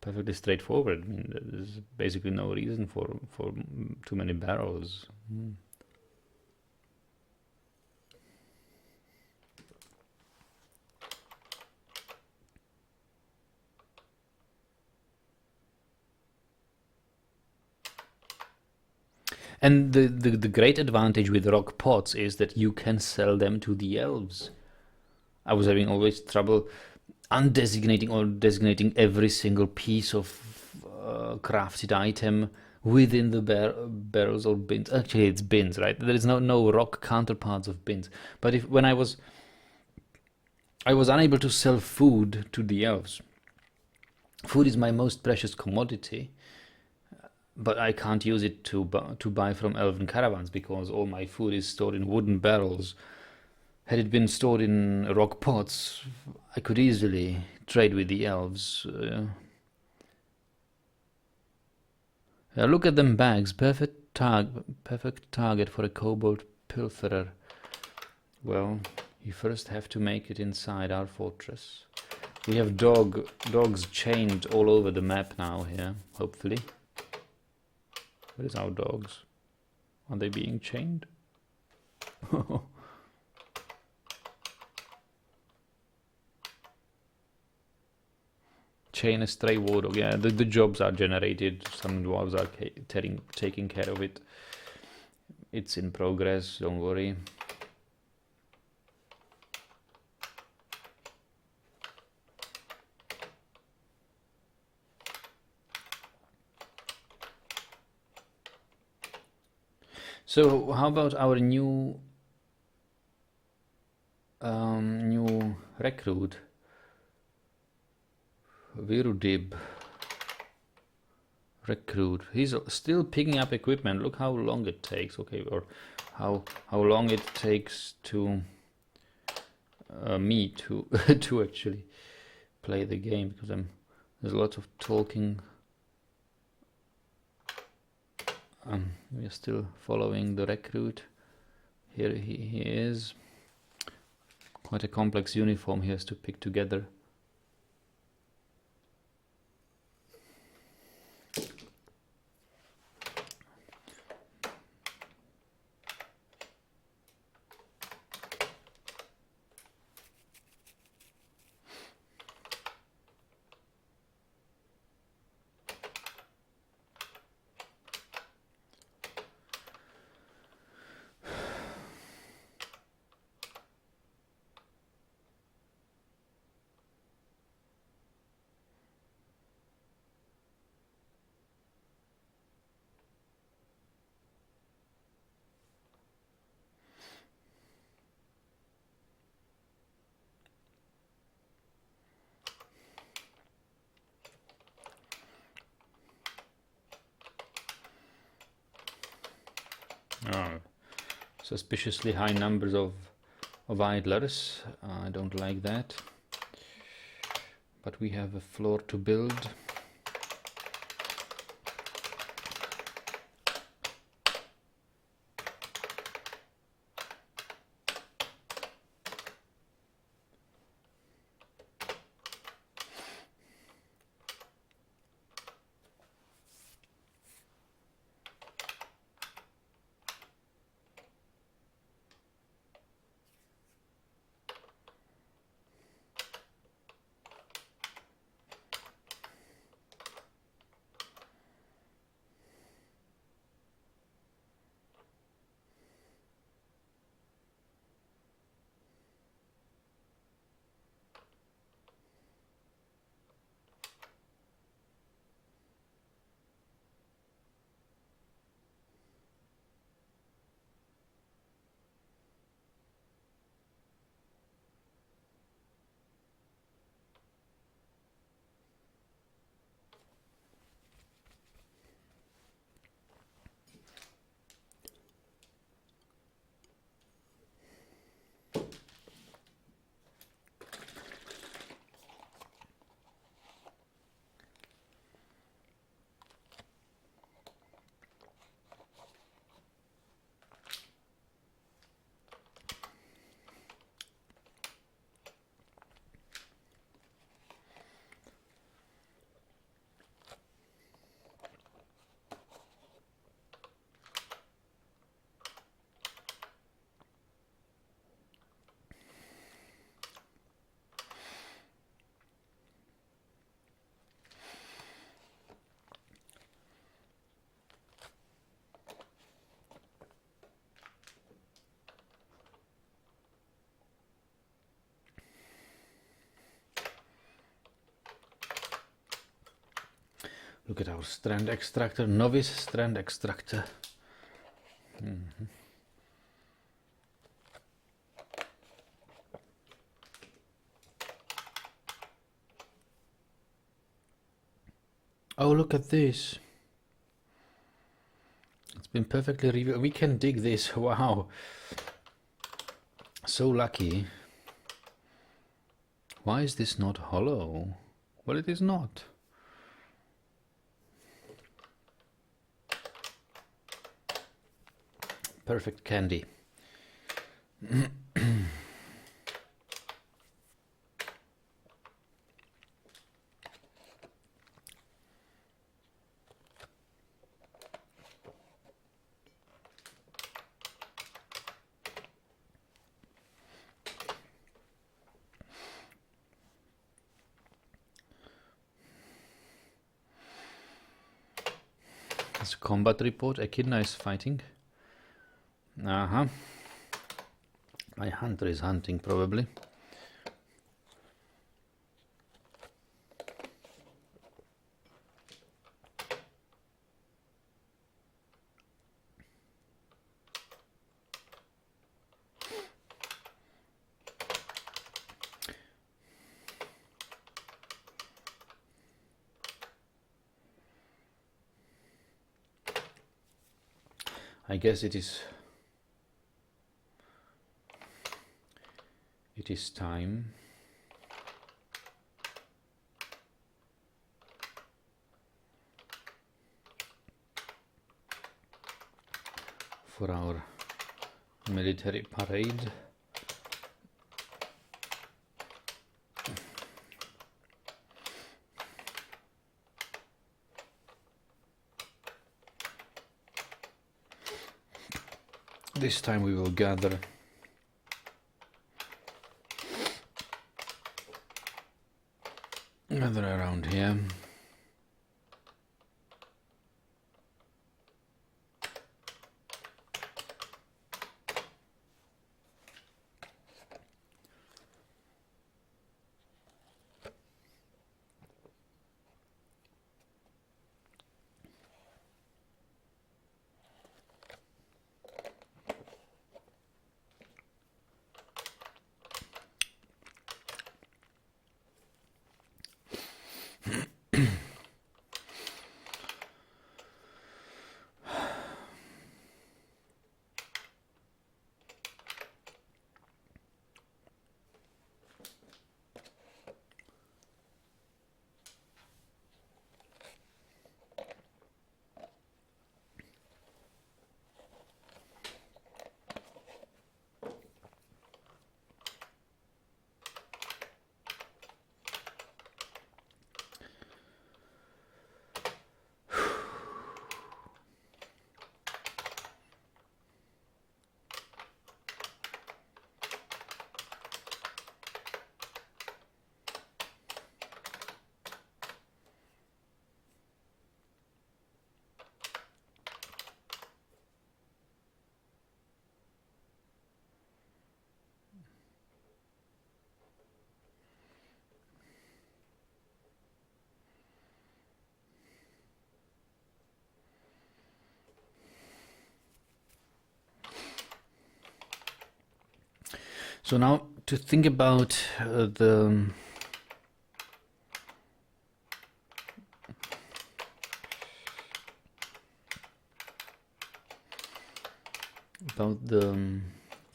perfectly straightforward. I mean, there's basically no reason for too many barrels. And the great advantage with rock pots is that you can sell them to the elves. I was having always trouble undesignating or designating every single piece of crafted item within the barrels or bins. Actually, it's bins, right? There is no rock counterparts of bins. But when I was unable to sell food to the elves. Food is my most precious commodity, but I can't use it to buy from elven caravans because all my food is stored in wooden barrels. Had it been stored in rock pots, I could easily trade with the elves. Look at them bags. Perfect target for a kobold pilferer. Well, you first have to make it inside our fortress. We have dogs chained all over the map now here, hopefully. Where is our dogs? Are they being chained? Chain a stray war dog. Yeah, the jobs are generated. Some dwarves are taking care of it. It's in progress, don't worry. So how about our new recruit, Virudib? Recruit. He's still picking up equipment. Look how long it takes. Okay, or how long it takes to me to to actually play the game, because there's a lot of talking. We are still following the recruit. Here he is. Quite a complex uniform he has to pick together. Oh, suspiciously high numbers of idlers. I don't like that. But we have a floor to build. Look at our strand extractor, novice strand extractor. Oh, look at this. It's been perfectly revealed. We can dig this. Wow. So lucky. Why is this not hollow? Well, it is not. Perfect candy. It's a combat report. Echidna is fighting. My hunter is hunting, probably. I guess it is time for our military parade. This time we will gather around here. So now to think about the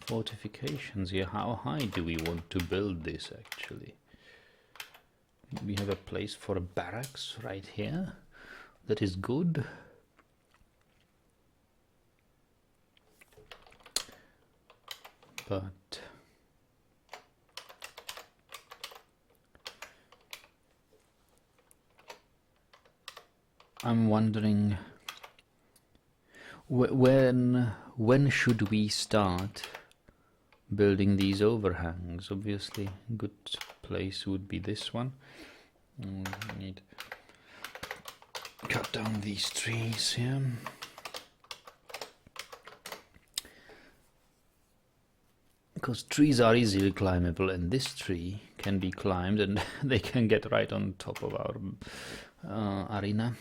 fortifications here. How high do we want to build this actually? We have a place for a barracks right here. That is good. But I'm wondering when should we start building these overhangs? Obviously, a good place would be this one. We need to cut down these trees here. Because trees are easily climbable, and this tree can be climbed, and they can get right on top of our arena.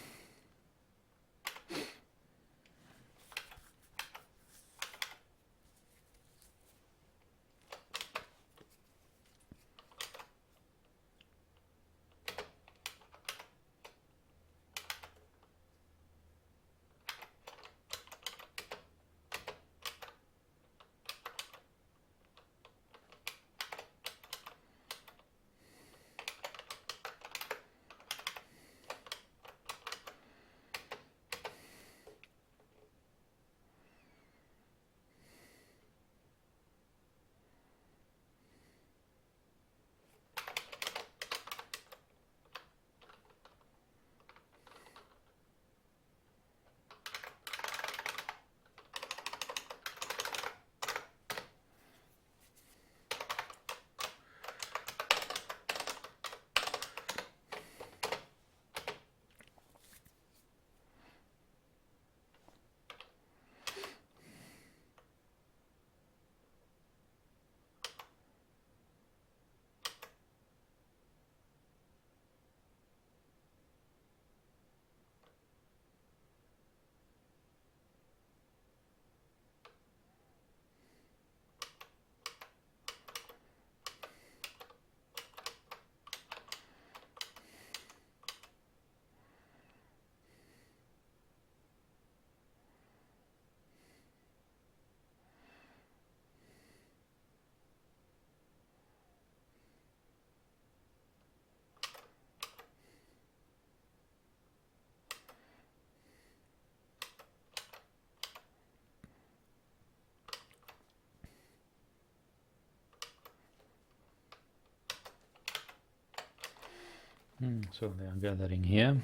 So they are gathering here.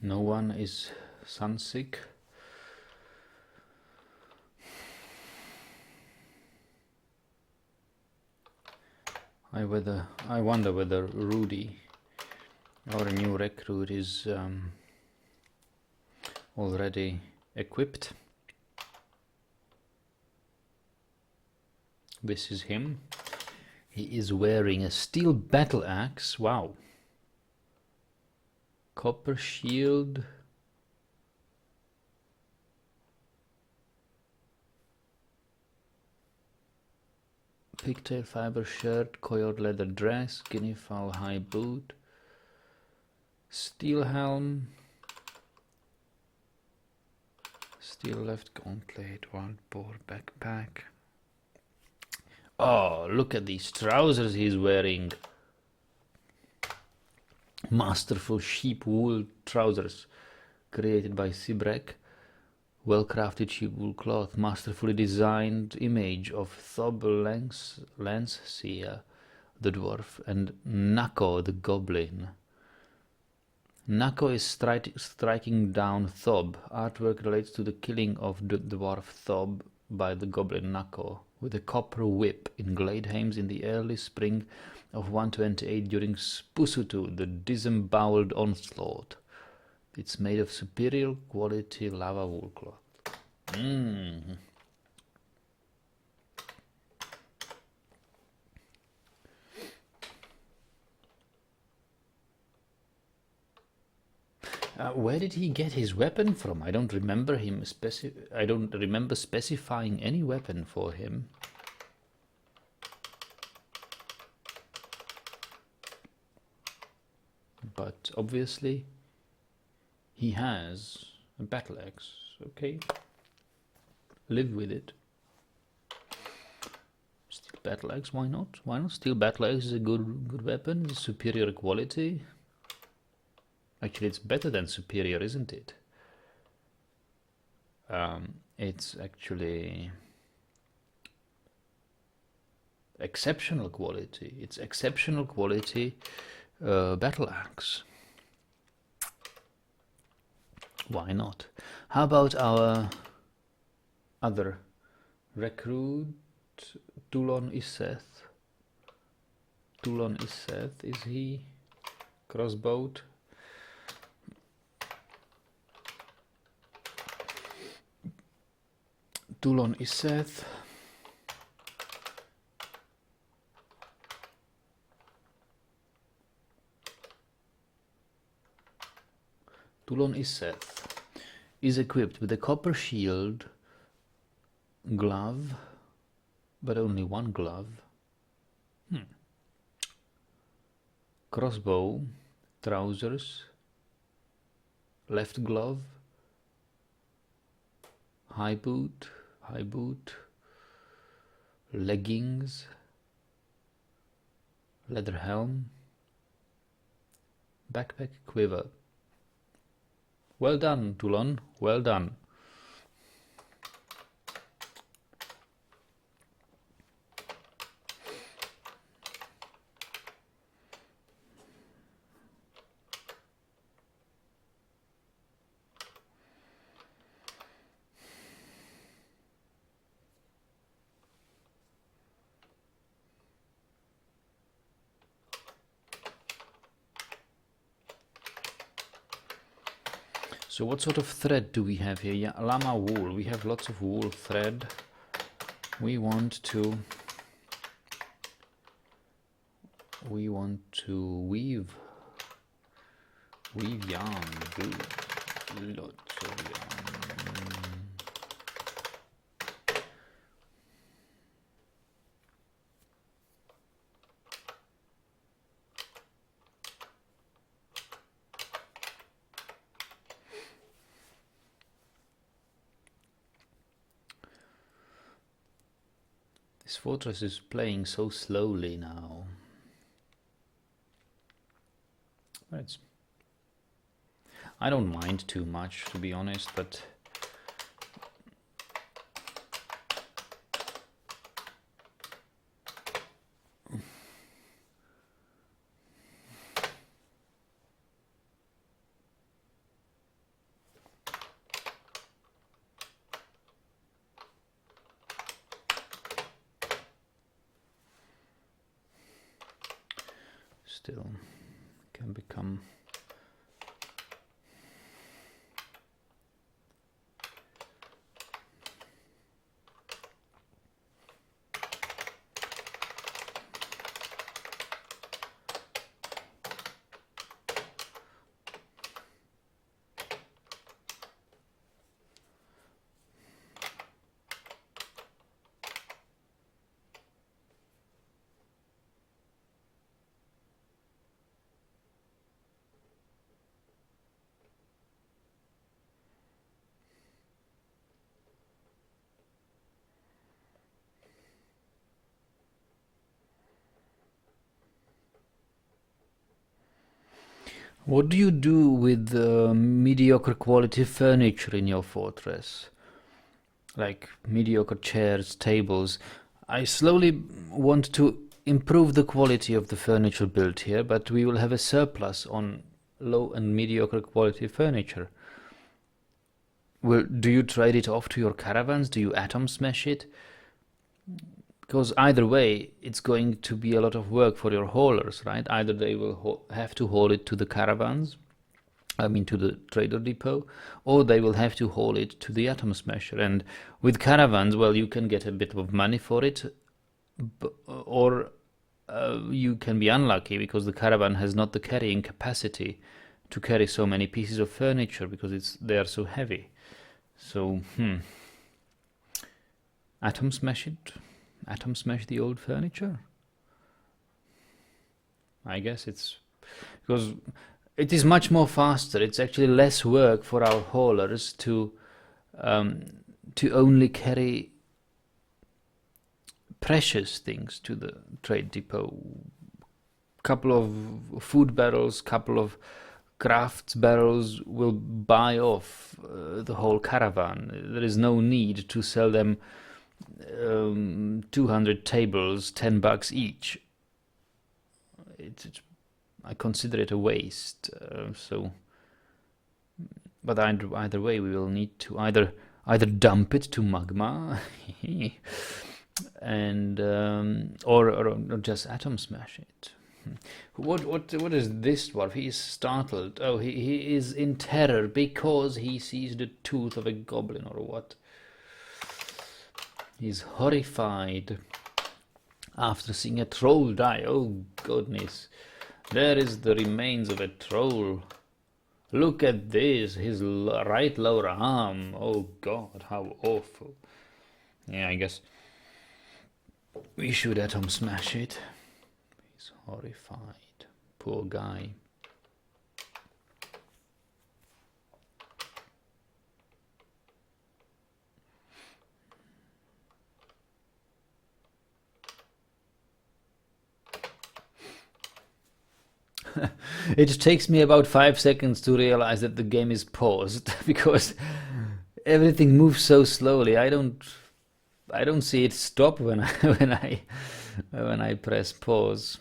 No one is sunsick. I wonder whether Rudy, our new recruit, is already equipped. This is him. He is wearing a steel battle axe. Wow. Copper shield. Pigtail fiber shirt, coyote leather dress, guinea fowl high boot, steel helm, steel left gauntlet, wild boar backpack. Oh, look at these trousers he's wearing. Masterful sheep wool trousers created by Sibrek. Well-crafted sheep wool cloth, masterfully designed image of Thob Lancea, the dwarf, and Nako, the goblin. Nako is striking down Thob. Artwork relates to the killing of the dwarf Thob by the goblin Nako with a copper whip in Gladehames in the early spring of 128 during Spusutu, the disemboweled onslaught. It's made of superior quality lava wool cloth. Where did he get his weapon from? I don't remember him I don't remember specifying any weapon for him. But obviously he has a battle axe. Okay, live with it. Steel battle axe, why not? Why not? Steel battle axe is a good weapon. It's superior quality. Actually, it's better than superior, isn't it? It's actually exceptional quality. It's exceptional quality battle axe. Why not? How about our other recruit, Tulon Iseth? Tulon Iseth, is he crossbowed? Tulon Iseth. Tulon Iseth is equipped with a copper shield, glove, but only one glove, crossbow, trousers, left glove, high boot, leggings, leather helm, backpack, quiver. Well done, Tulon, well done. So what sort of thread do we have here? Yeah, llama wool. We have lots of wool thread. We want to weave yarn. Good. Lots of yarn. This fortress is playing so slowly now. I don't mind too much, to be honest, but still can become. What do you do with mediocre quality furniture in your fortress? Like mediocre chairs, tables. I slowly want to improve the quality of the furniture built here, but we will have a surplus on low and mediocre quality furniture. Well, do you trade it off to your caravans? Do you atom smash it? Because either way, it's going to be a lot of work for your haulers, right? Either they will have to haul it to the caravans, I mean to the trader depot, or they will have to haul it to the atom smasher. And with caravans, well, you can get a bit of money for it, or you can be unlucky because the caravan has not the carrying capacity to carry so many pieces of furniture because they are so heavy. So, atom smash it? Atom smash the old furniture? I guess it's because it is much more faster. It's actually less work for our haulers to only carry precious things to the trade depot. Couple of food barrels, couple of crafts barrels will buy off the whole caravan. There is no need to sell them 200 tables, $10 each. I consider it a waste. But either way, we will need to either dump it to magma, and or just atom smash it. What is this dwarf? He is startled. Oh, he is in terror because he sees the tooth of a goblin or what? He's horrified after seeing a troll die. Oh goodness, there is the remains of a troll. Look at this, his right lower arm. Oh god, how awful. Yeah, I guess we should atom smash it. He's horrified. Poor guy. It takes me about 5 seconds to realize that the game is paused because everything moves so slowly. I don't see it stop when I press pause.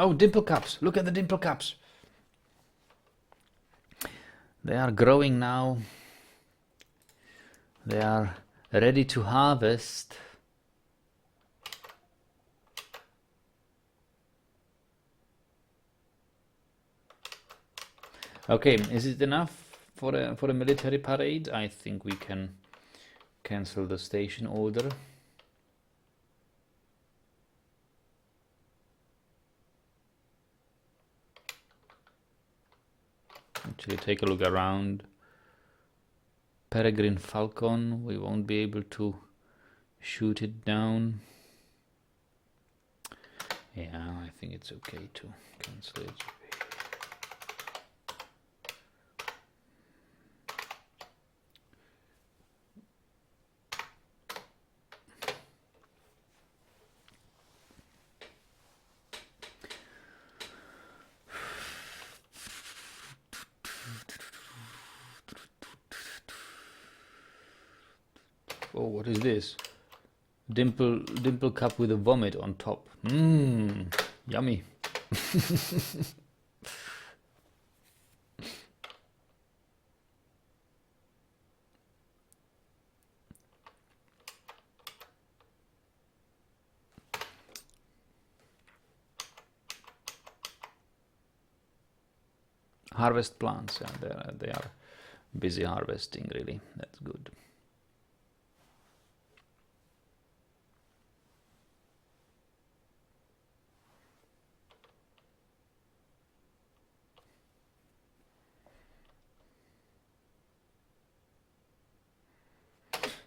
Oh, dimple cups. Look at the dimple cups. They are growing now. They are ready to harvest. Okay, is it enough for a military parade? I think we can cancel the station order. Actually, take a look around. Peregrine Falcon, we won't be able to shoot it down. Yeah, I think it's okay to cancel it. Oh, what is this? Dimple cup with a vomit on top. Mmm, yummy. Harvest plants, yeah, they are busy harvesting, really. That's good.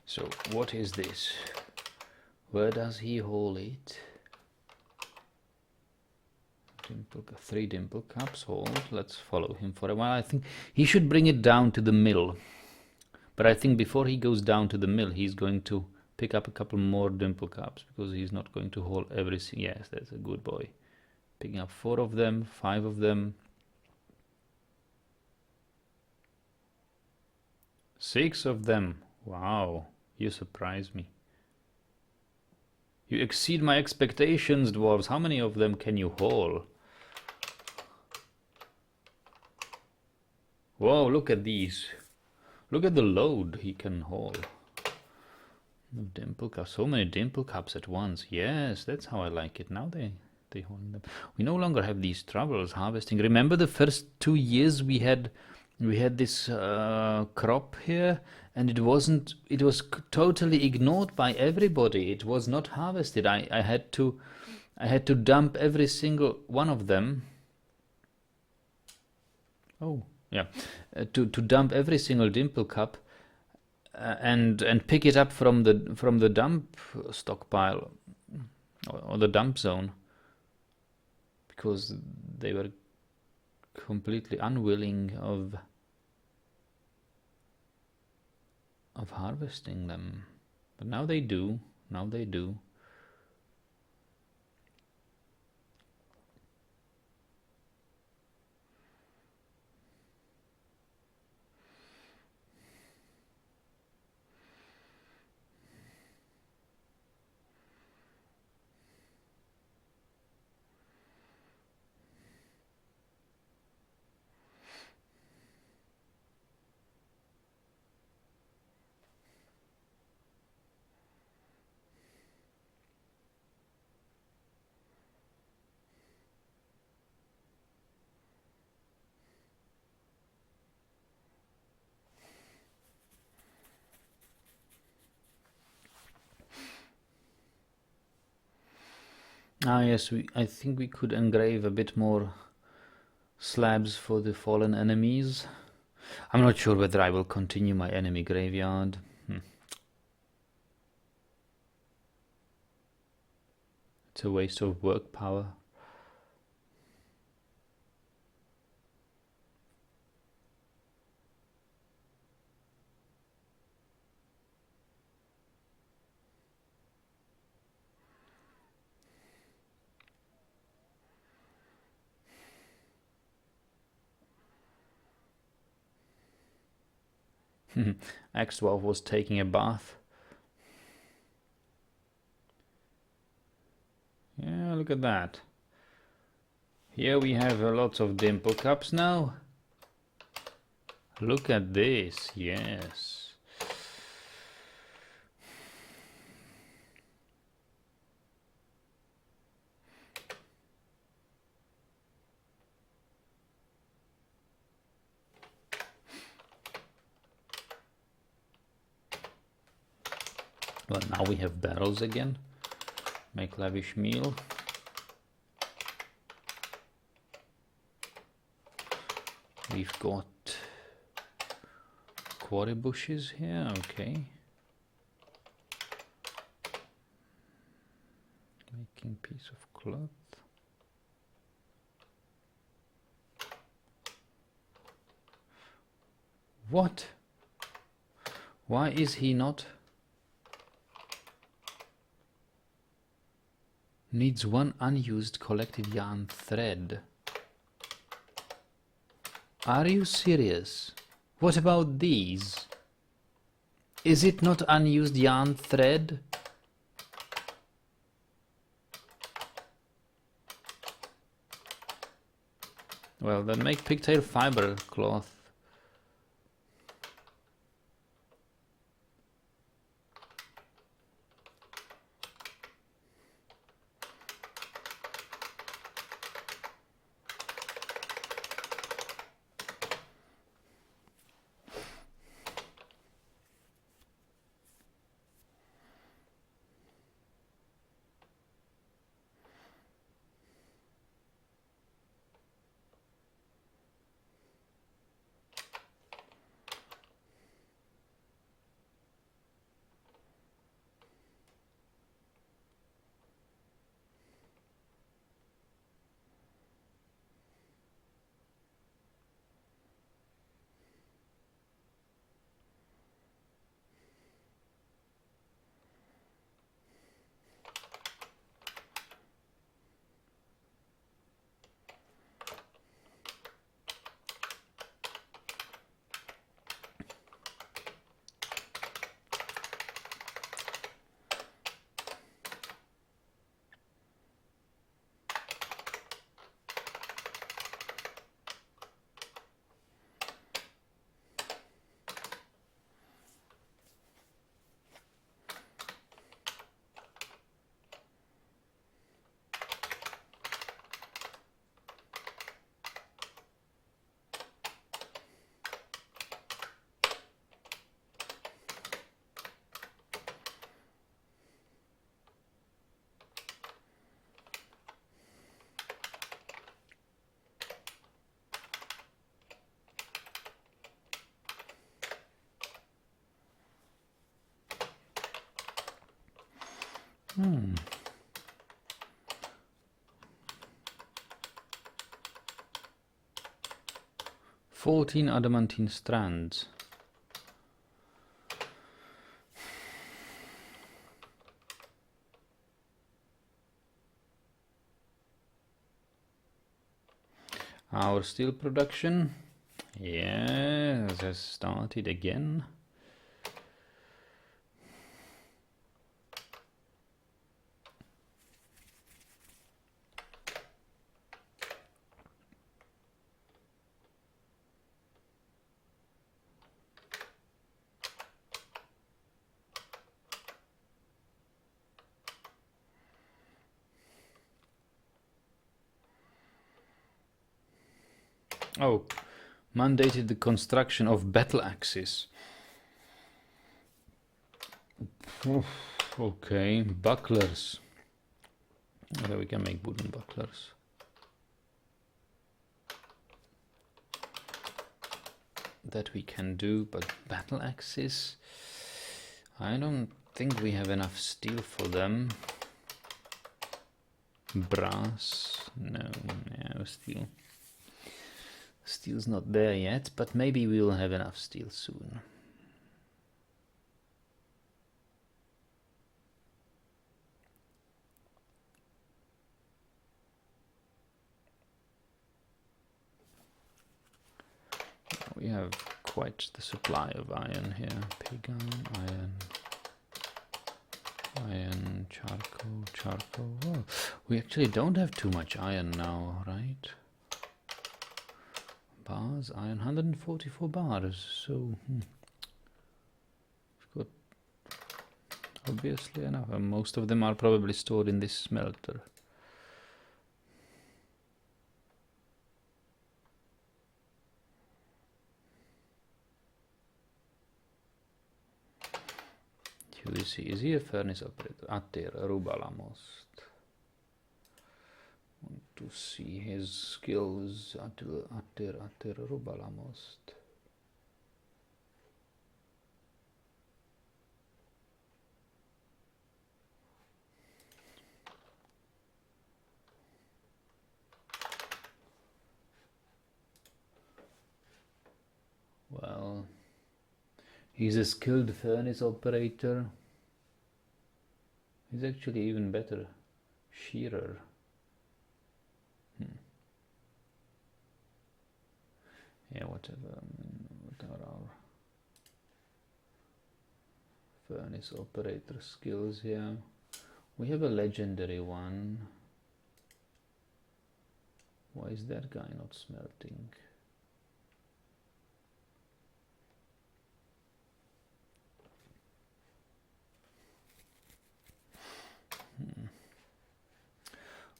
So, what is this? Where does he haul it? 3 dimple cups hauled. Let's follow him for a while. I think he should bring it down to the mill. But I think before he goes down to the mill, he's going to pick up a couple more dimple cups, because he's not going to haul everything. Yes, that's a good boy. Picking up 4 of them, 5 of them. 6 of them. Wow, you surprise me. You exceed my expectations, dwarves. How many of them can you haul? Whoa, look at these. Look at the load he can haul. Dimple cups, so many dimple cups at once. Yes, that's how I like it. Now they haul them. We no longer have these troubles harvesting. Remember the first 2 years we had this crop here, and it was totally ignored by everybody. It was not harvested. I had to dump every single one of them. Oh. Yeah, to dump every single dimple cup and pick it up from the dump stockpile or the dump zone, because they were completely unwilling of harvesting them. But now they do. Now they do. Ah, yes, I think we could engrave a bit more slabs for the fallen enemies. I'm not sure whether I will continue my enemy graveyard. It's a waste of work power. X12 was taking a bath. Yeah, look at that. Here we have lots of dimple cups now. Look at this, yes. Well, now we have barrels again. Make lavish meal. We've got quarry bushes here, okay. Making piece of cloth. What? Why is he not? Needs 1 unused collective yarn thread. Are you serious? What about these? Is it not unused yarn thread? Well, then make pigtail fiber cloth. Hmm. 14 adamantine strands. Our steel production, yes, has started again. Oh, mandated the construction of battle axes. Okay, bucklers. Okay, we can make wooden bucklers. That we can do, but battle axes, I don't think we have enough steel for them. Brass, no steel. Steel's not there yet, but maybe we will have enough steel soon. We have quite the supply of iron here. Pig iron, iron, charcoal. Oh, we actually don't have too much iron now, right? Bars, iron, 144 bars, so we've got obviously enough, and most of them are probably stored in this smelter. Is he a furnace operator? Ater Rubalamost. Want to see his skills. Ater Rubalamost. Well, he's a skilled furnace operator. He's actually even better shearer. Yeah, whatever. What are our... Furnace operator skills here. We have a legendary one. Why is that guy not smelting?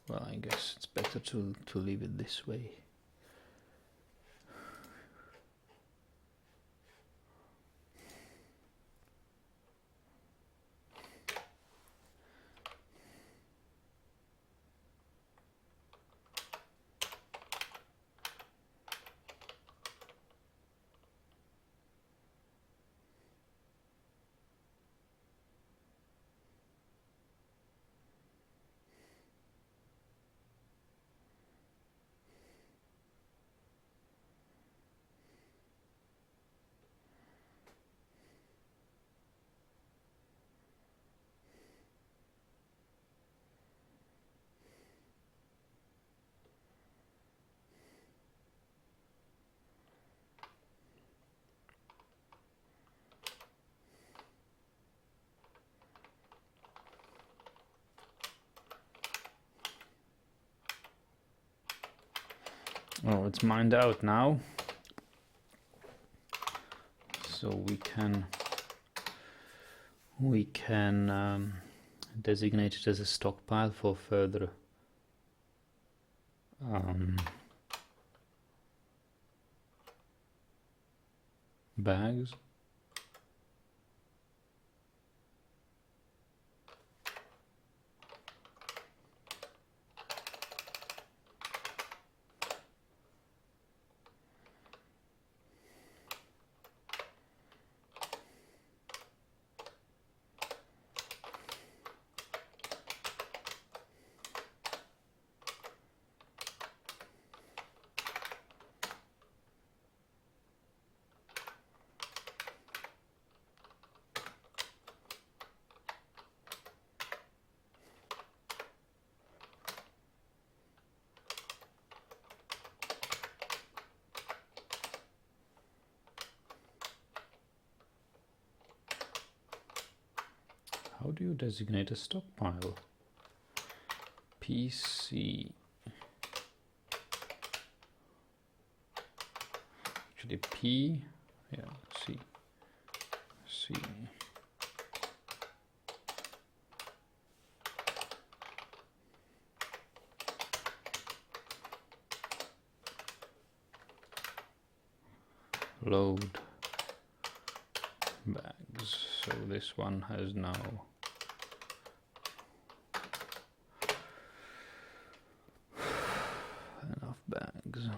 Well, I guess it's better to leave it this way. Oh, it's mined out now, so we can designate it as a stockpile for further bags. How do you designate a stockpile? PC. Actually P, yeah, C. C. Load bags. So this one has now enough bags.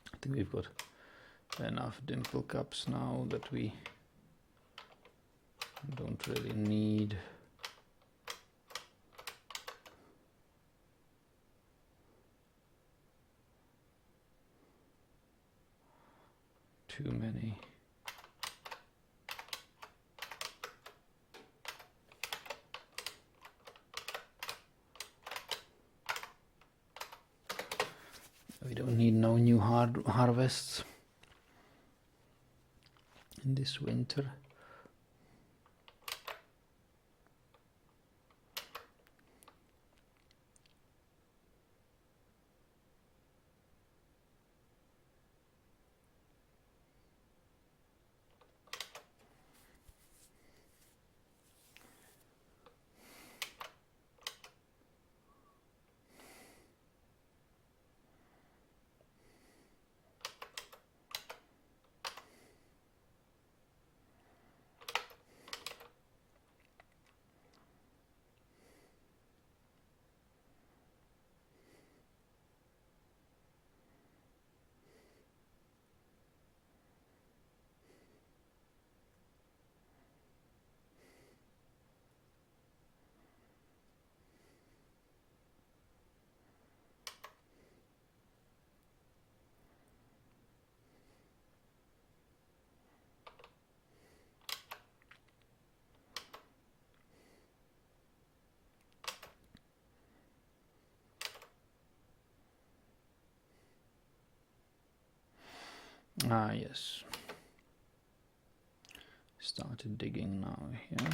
I think we've got enough dimple cups now that we don't really need. Too many. We don't need no new harvests in this winter. Ah, yes. Started digging now here.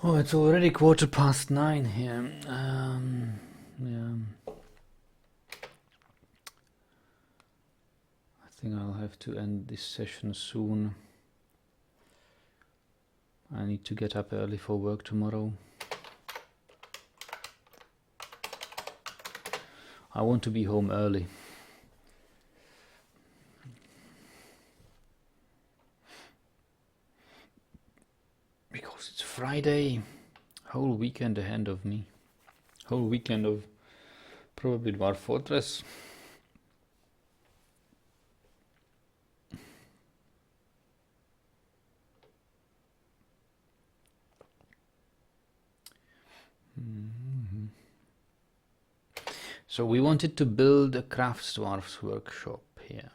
Oh, it's already 9:15 here. Yeah. I think I'll have to end this session soon. I need to get up early for work tomorrow. I want to be home early. Because it's Friday, whole weekend ahead of me. Whole weekend of probably Dwarf Fortress. So we wanted to build a craftsdwarf's workshop here.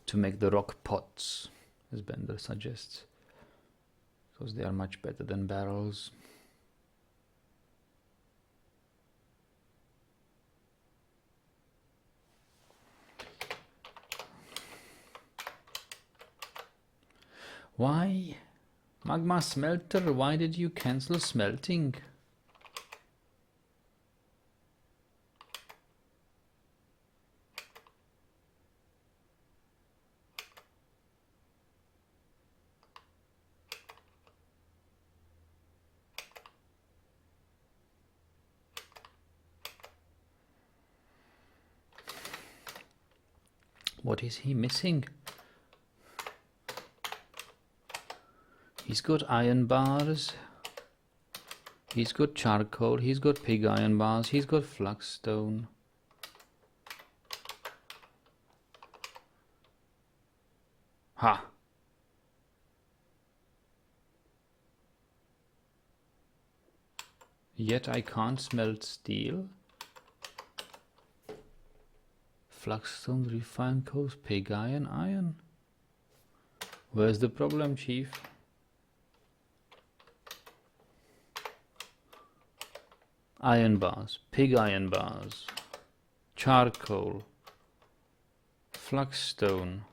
To make the rock pots, as Bender suggests, because they are much better than barrels. Why? Magma smelter, why did you cancel smelting? What is he missing? He's got iron bars, he's got charcoal, he's got pig iron bars, he's got flagstone. Ha! Yet I can't smelt steel. Flagstone, refined coal, pig iron, iron. Where's the problem, Chief? Iron bars, pig iron bars, charcoal, flagstone.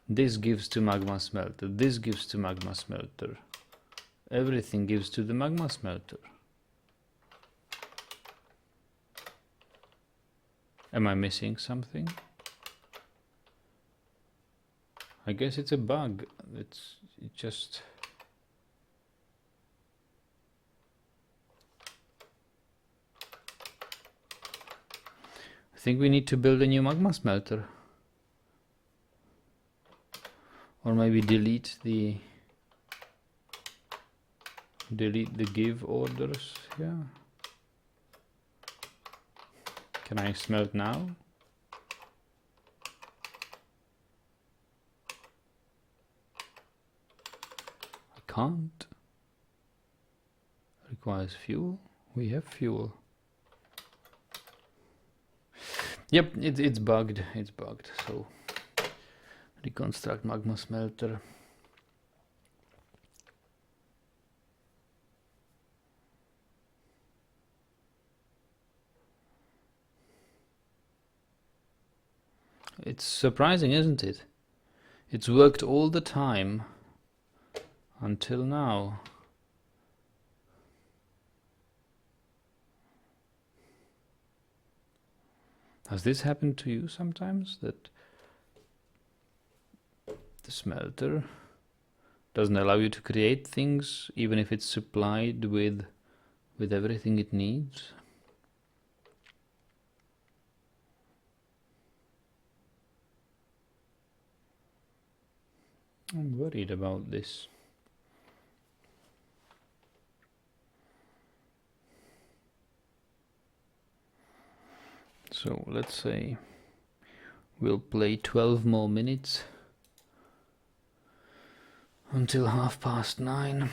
This gives to magma smelter, this gives to magma smelter. Everything gives to the magma smelter. Am I missing something? I guess it's a bug. It just... I think we need to build a new magma smelter. Or maybe delete the give orders. Yeah. Can I smelt now? can't. Requires fuel. We have fuel. Yep, it's bugged. It's bugged. So reconstruct magma smelter. It's surprising, isn't it? It's worked all the time until now. Has this happened to you sometimes, that the smelter doesn't allow you to create things even if it's supplied with everything it needs? I'm worried about this. So let's say we'll play 12 more minutes until 9:30.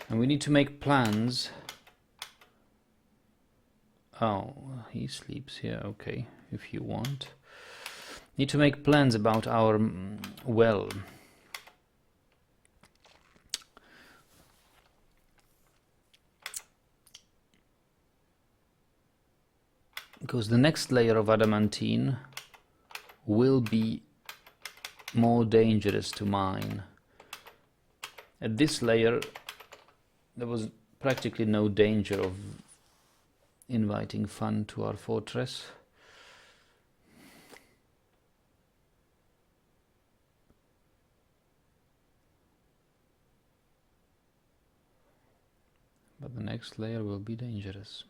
And we need to make plans. Oh, he sleeps here, okay, if you want. Need to make plans about our well. Because the next layer of adamantine will be more dangerous to mine. At this layer, there was practically no danger of inviting fun to our fortress. But the next layer will be dangerous.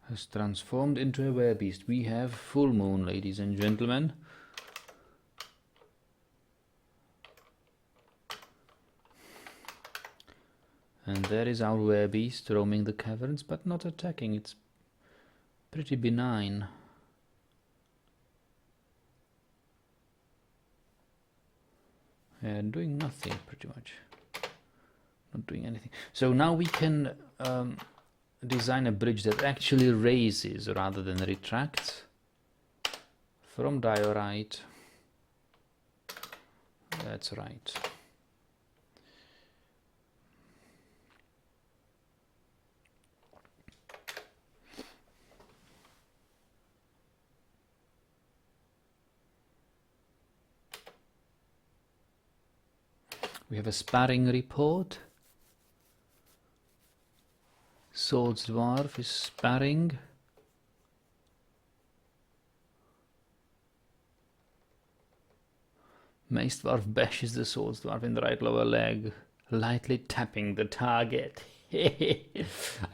Has transformed into a werebeast. We have full moon, ladies and gentlemen. And there is our werebeast roaming the caverns, but not attacking. It's pretty benign. Doing nothing, pretty much. Not doing anything. So now we can design a bridge that actually raises rather than retracts from diorite. That's right. We have a sparring report. Swords Dwarf is sparring. Mace Dwarf bashes the Swords Dwarf in the right lower leg, lightly tapping the target. I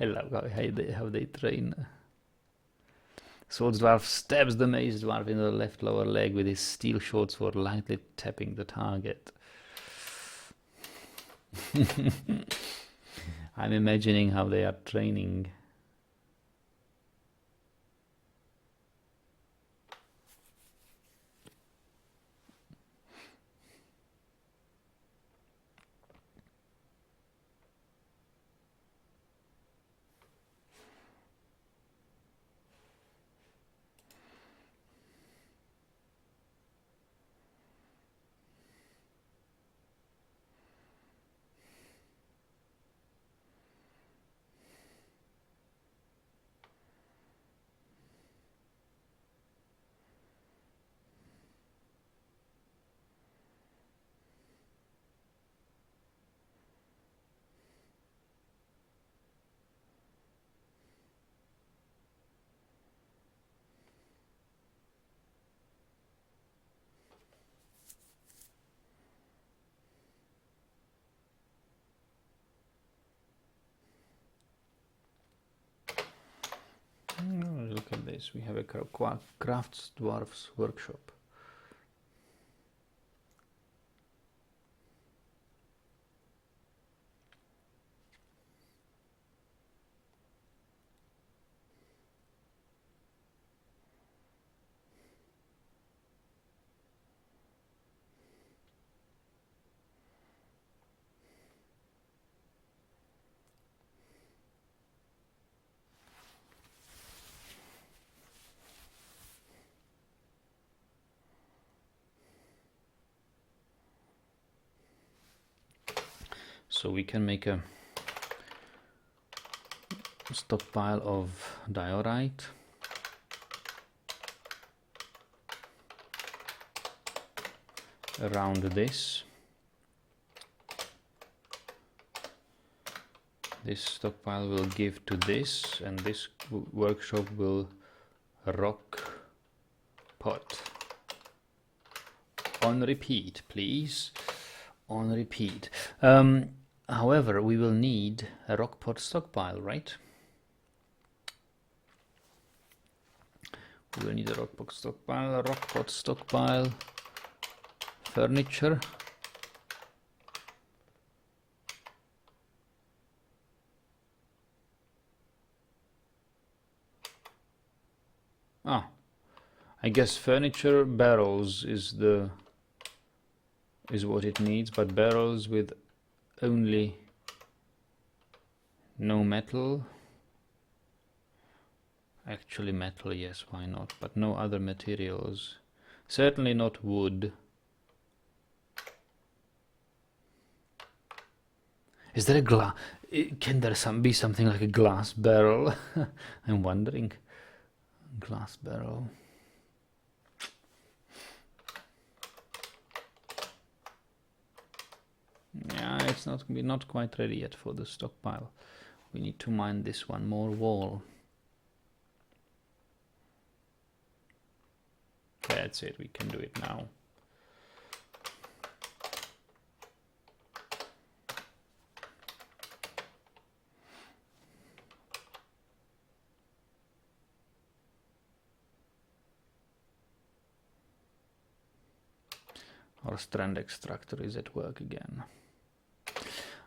love how they train. Swords Dwarf stabs the Mace Dwarf in the left lower leg with his steel short sword, lightly tapping the target. I'm imagining how they are training. this? We have a crafts dwarf's workshop. So we can make a stockpile of diorite. Around this. This stockpile will give to this, and this workshop will rock pot. On repeat, please. On repeat. However, we will need a rock pot stockpile, right? We will need a rock pot stockpile, furniture. I guess furniture barrels is what it needs, but barrels with only no metal. Actually metal, yes, why not, but no other materials. Certainly not wood. Is there a glass? Can there be something like a glass barrel? I'm wondering. Glass barrel. Yeah, it's not quite ready yet for the stockpile. We need to mine this one more wall. That's it, we can do it now. Our strand extractor is at work again.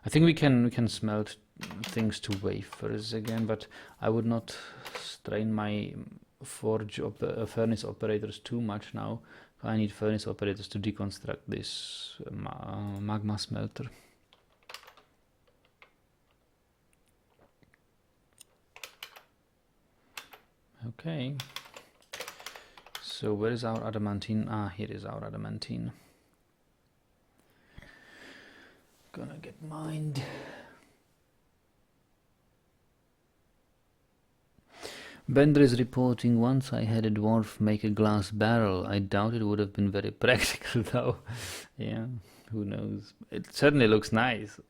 I think we can smelt things to wafers again, but I would not strain my furnace operators too much now. I need furnace operators to deconstruct this magma smelter. Okay. So where is our adamantine? Here is our adamantine. Gonna get mined. Bender is reporting, once I had a dwarf make a glass barrel. I doubt it would have been very practical though. Yeah, who knows. It certainly looks nice.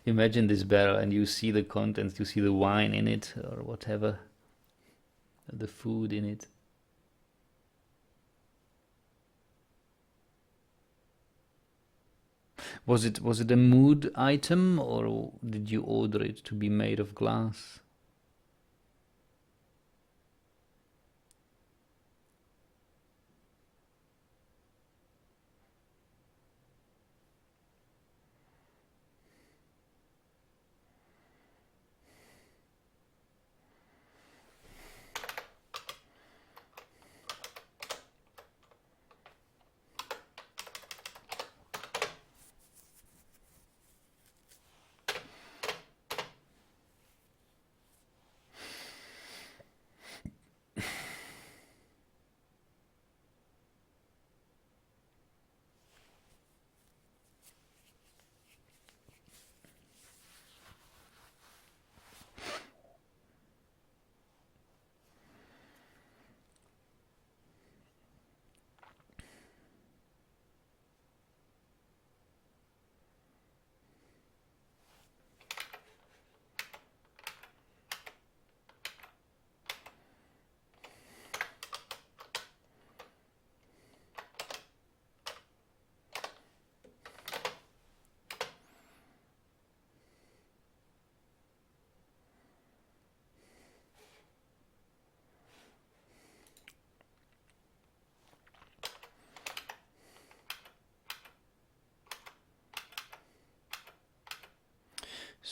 Imagine this barrel and you see the contents, you see the wine in it or whatever. The food in it. Was it a mood item, or did you order it to be made of glass?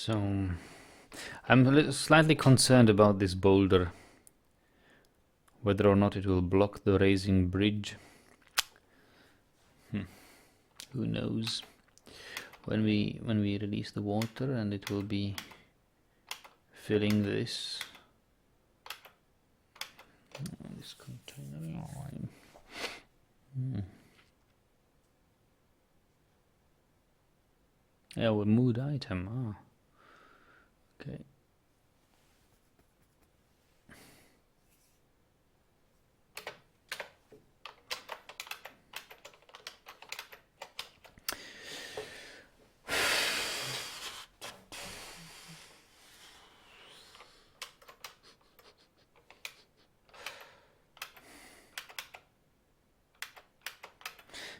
So I'm slightly concerned about this boulder, whether or not it will block the raising bridge. Who knows? When we release the water and it will be filling this container. Yeah, well, mood item. Okay.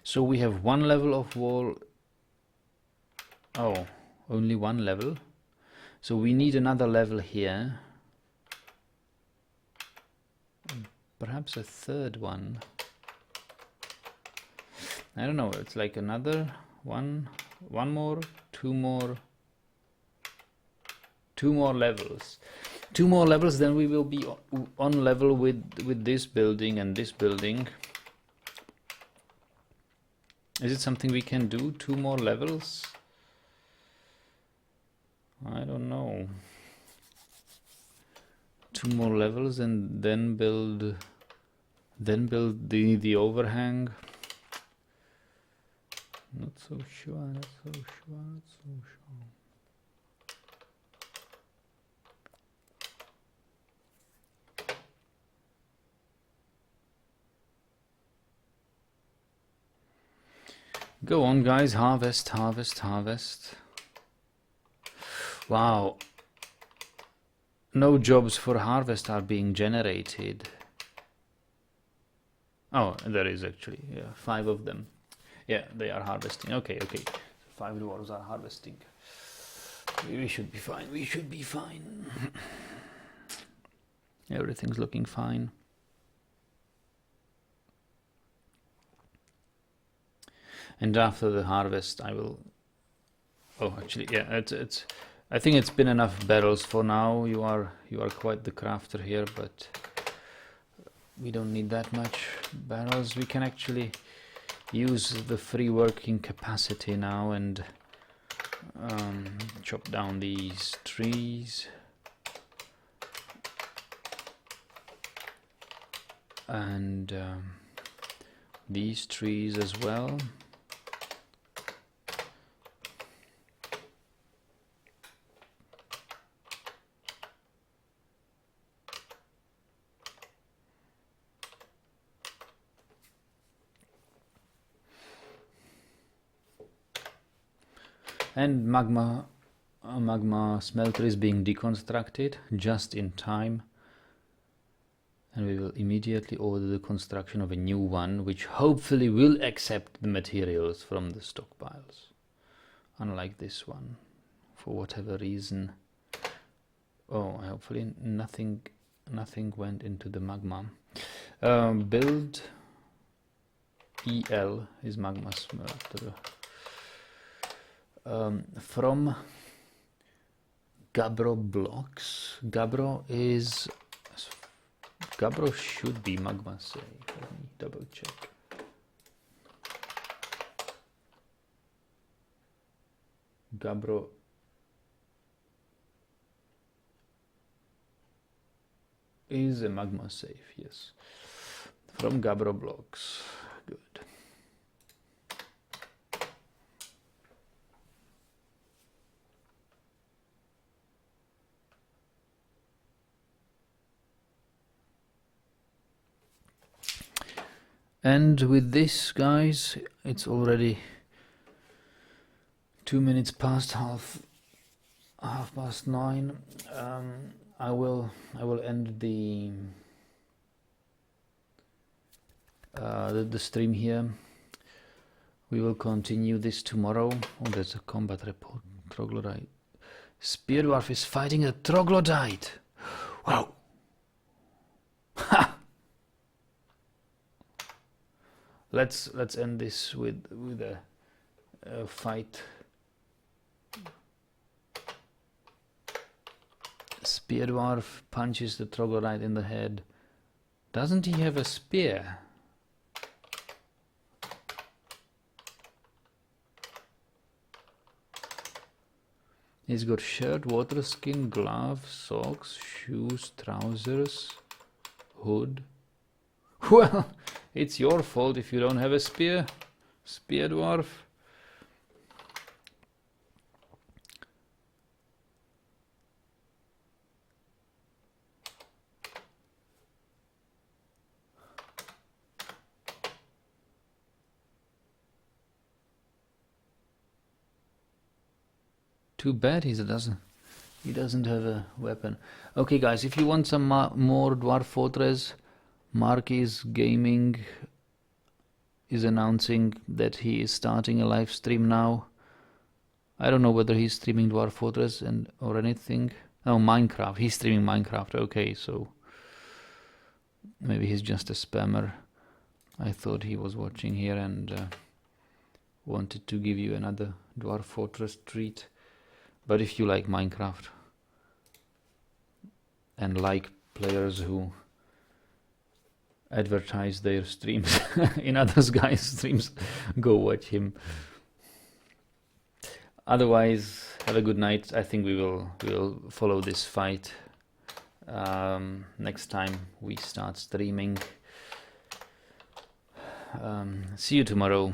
So we have one level of wall. Oh, only one level. So we need another level here. Perhaps a third one. I don't know. It's like another one more, two more levels. Two more levels, then we will be on level with this building and this building. Is it something we can do? 2 more levels? I don't know. 2 more levels and then build the overhang. Not so sure, not so sure, not so sure. Go on, guys, harvest, harvest, harvest. Wow. No jobs for harvest are being generated. Oh, there is actually, yeah, 5 of them. Yeah, they are harvesting. Okay, okay. 5 dwarves are harvesting. We should be fine, we should be fine. Everything's looking fine. And after the harvest I will... Oh, actually, yeah, it's I think it's been enough barrels for now. You are quite the crafter here, but we don't need that much barrels. We can actually use the free working capacity now and chop down these trees and these trees as well. And magma smelter is being deconstructed just in time, and we will immediately order the construction of a new one, which hopefully will accept the materials from the stockpiles, unlike this one, for whatever reason. Oh, hopefully nothing went into the magma. Build EL is magma smelter. From Gabbro blocks. Gabbro should be magma safe. Let me double check. Gabbro is a magma safe, yes. From Gabbro blocks. Good. And with this, guys, it's already 2 minutes past half past 9. I will end the stream here. We will continue this tomorrow. Oh, there's a combat report. Troglodyte. Spear dwarf is fighting a troglodyte. Wow. Ha! Let's end this with a fight Spear Dwarf punches the troglodyte in the head. Doesn't he have a spear? He's got shirt, water skin, gloves, socks, shoes, trousers, hood. Well, it's your fault if you don't have a spear, Spear Dwarf. Too bad he doesn't have a weapon. Okay guys, if you want some more Dwarf Fortress, Marquis Gaming is announcing that he is starting a live stream now. I don't know whether he's streaming Dwarf Fortress or anything. Oh, Minecraft. He's streaming Minecraft. Okay, so maybe he's just a spammer. I thought he was watching here and wanted to give you another Dwarf Fortress treat. But if you like Minecraft and like players who advertise their streams in other guys' streams, go watch him. Otherwise, have a good night. I think we'll follow this fight next time we start streaming. See you tomorrow.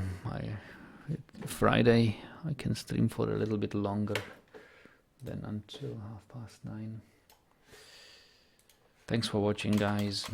Friday. I can stream for a little bit longer than until 9:30. Thanks for watching, guys.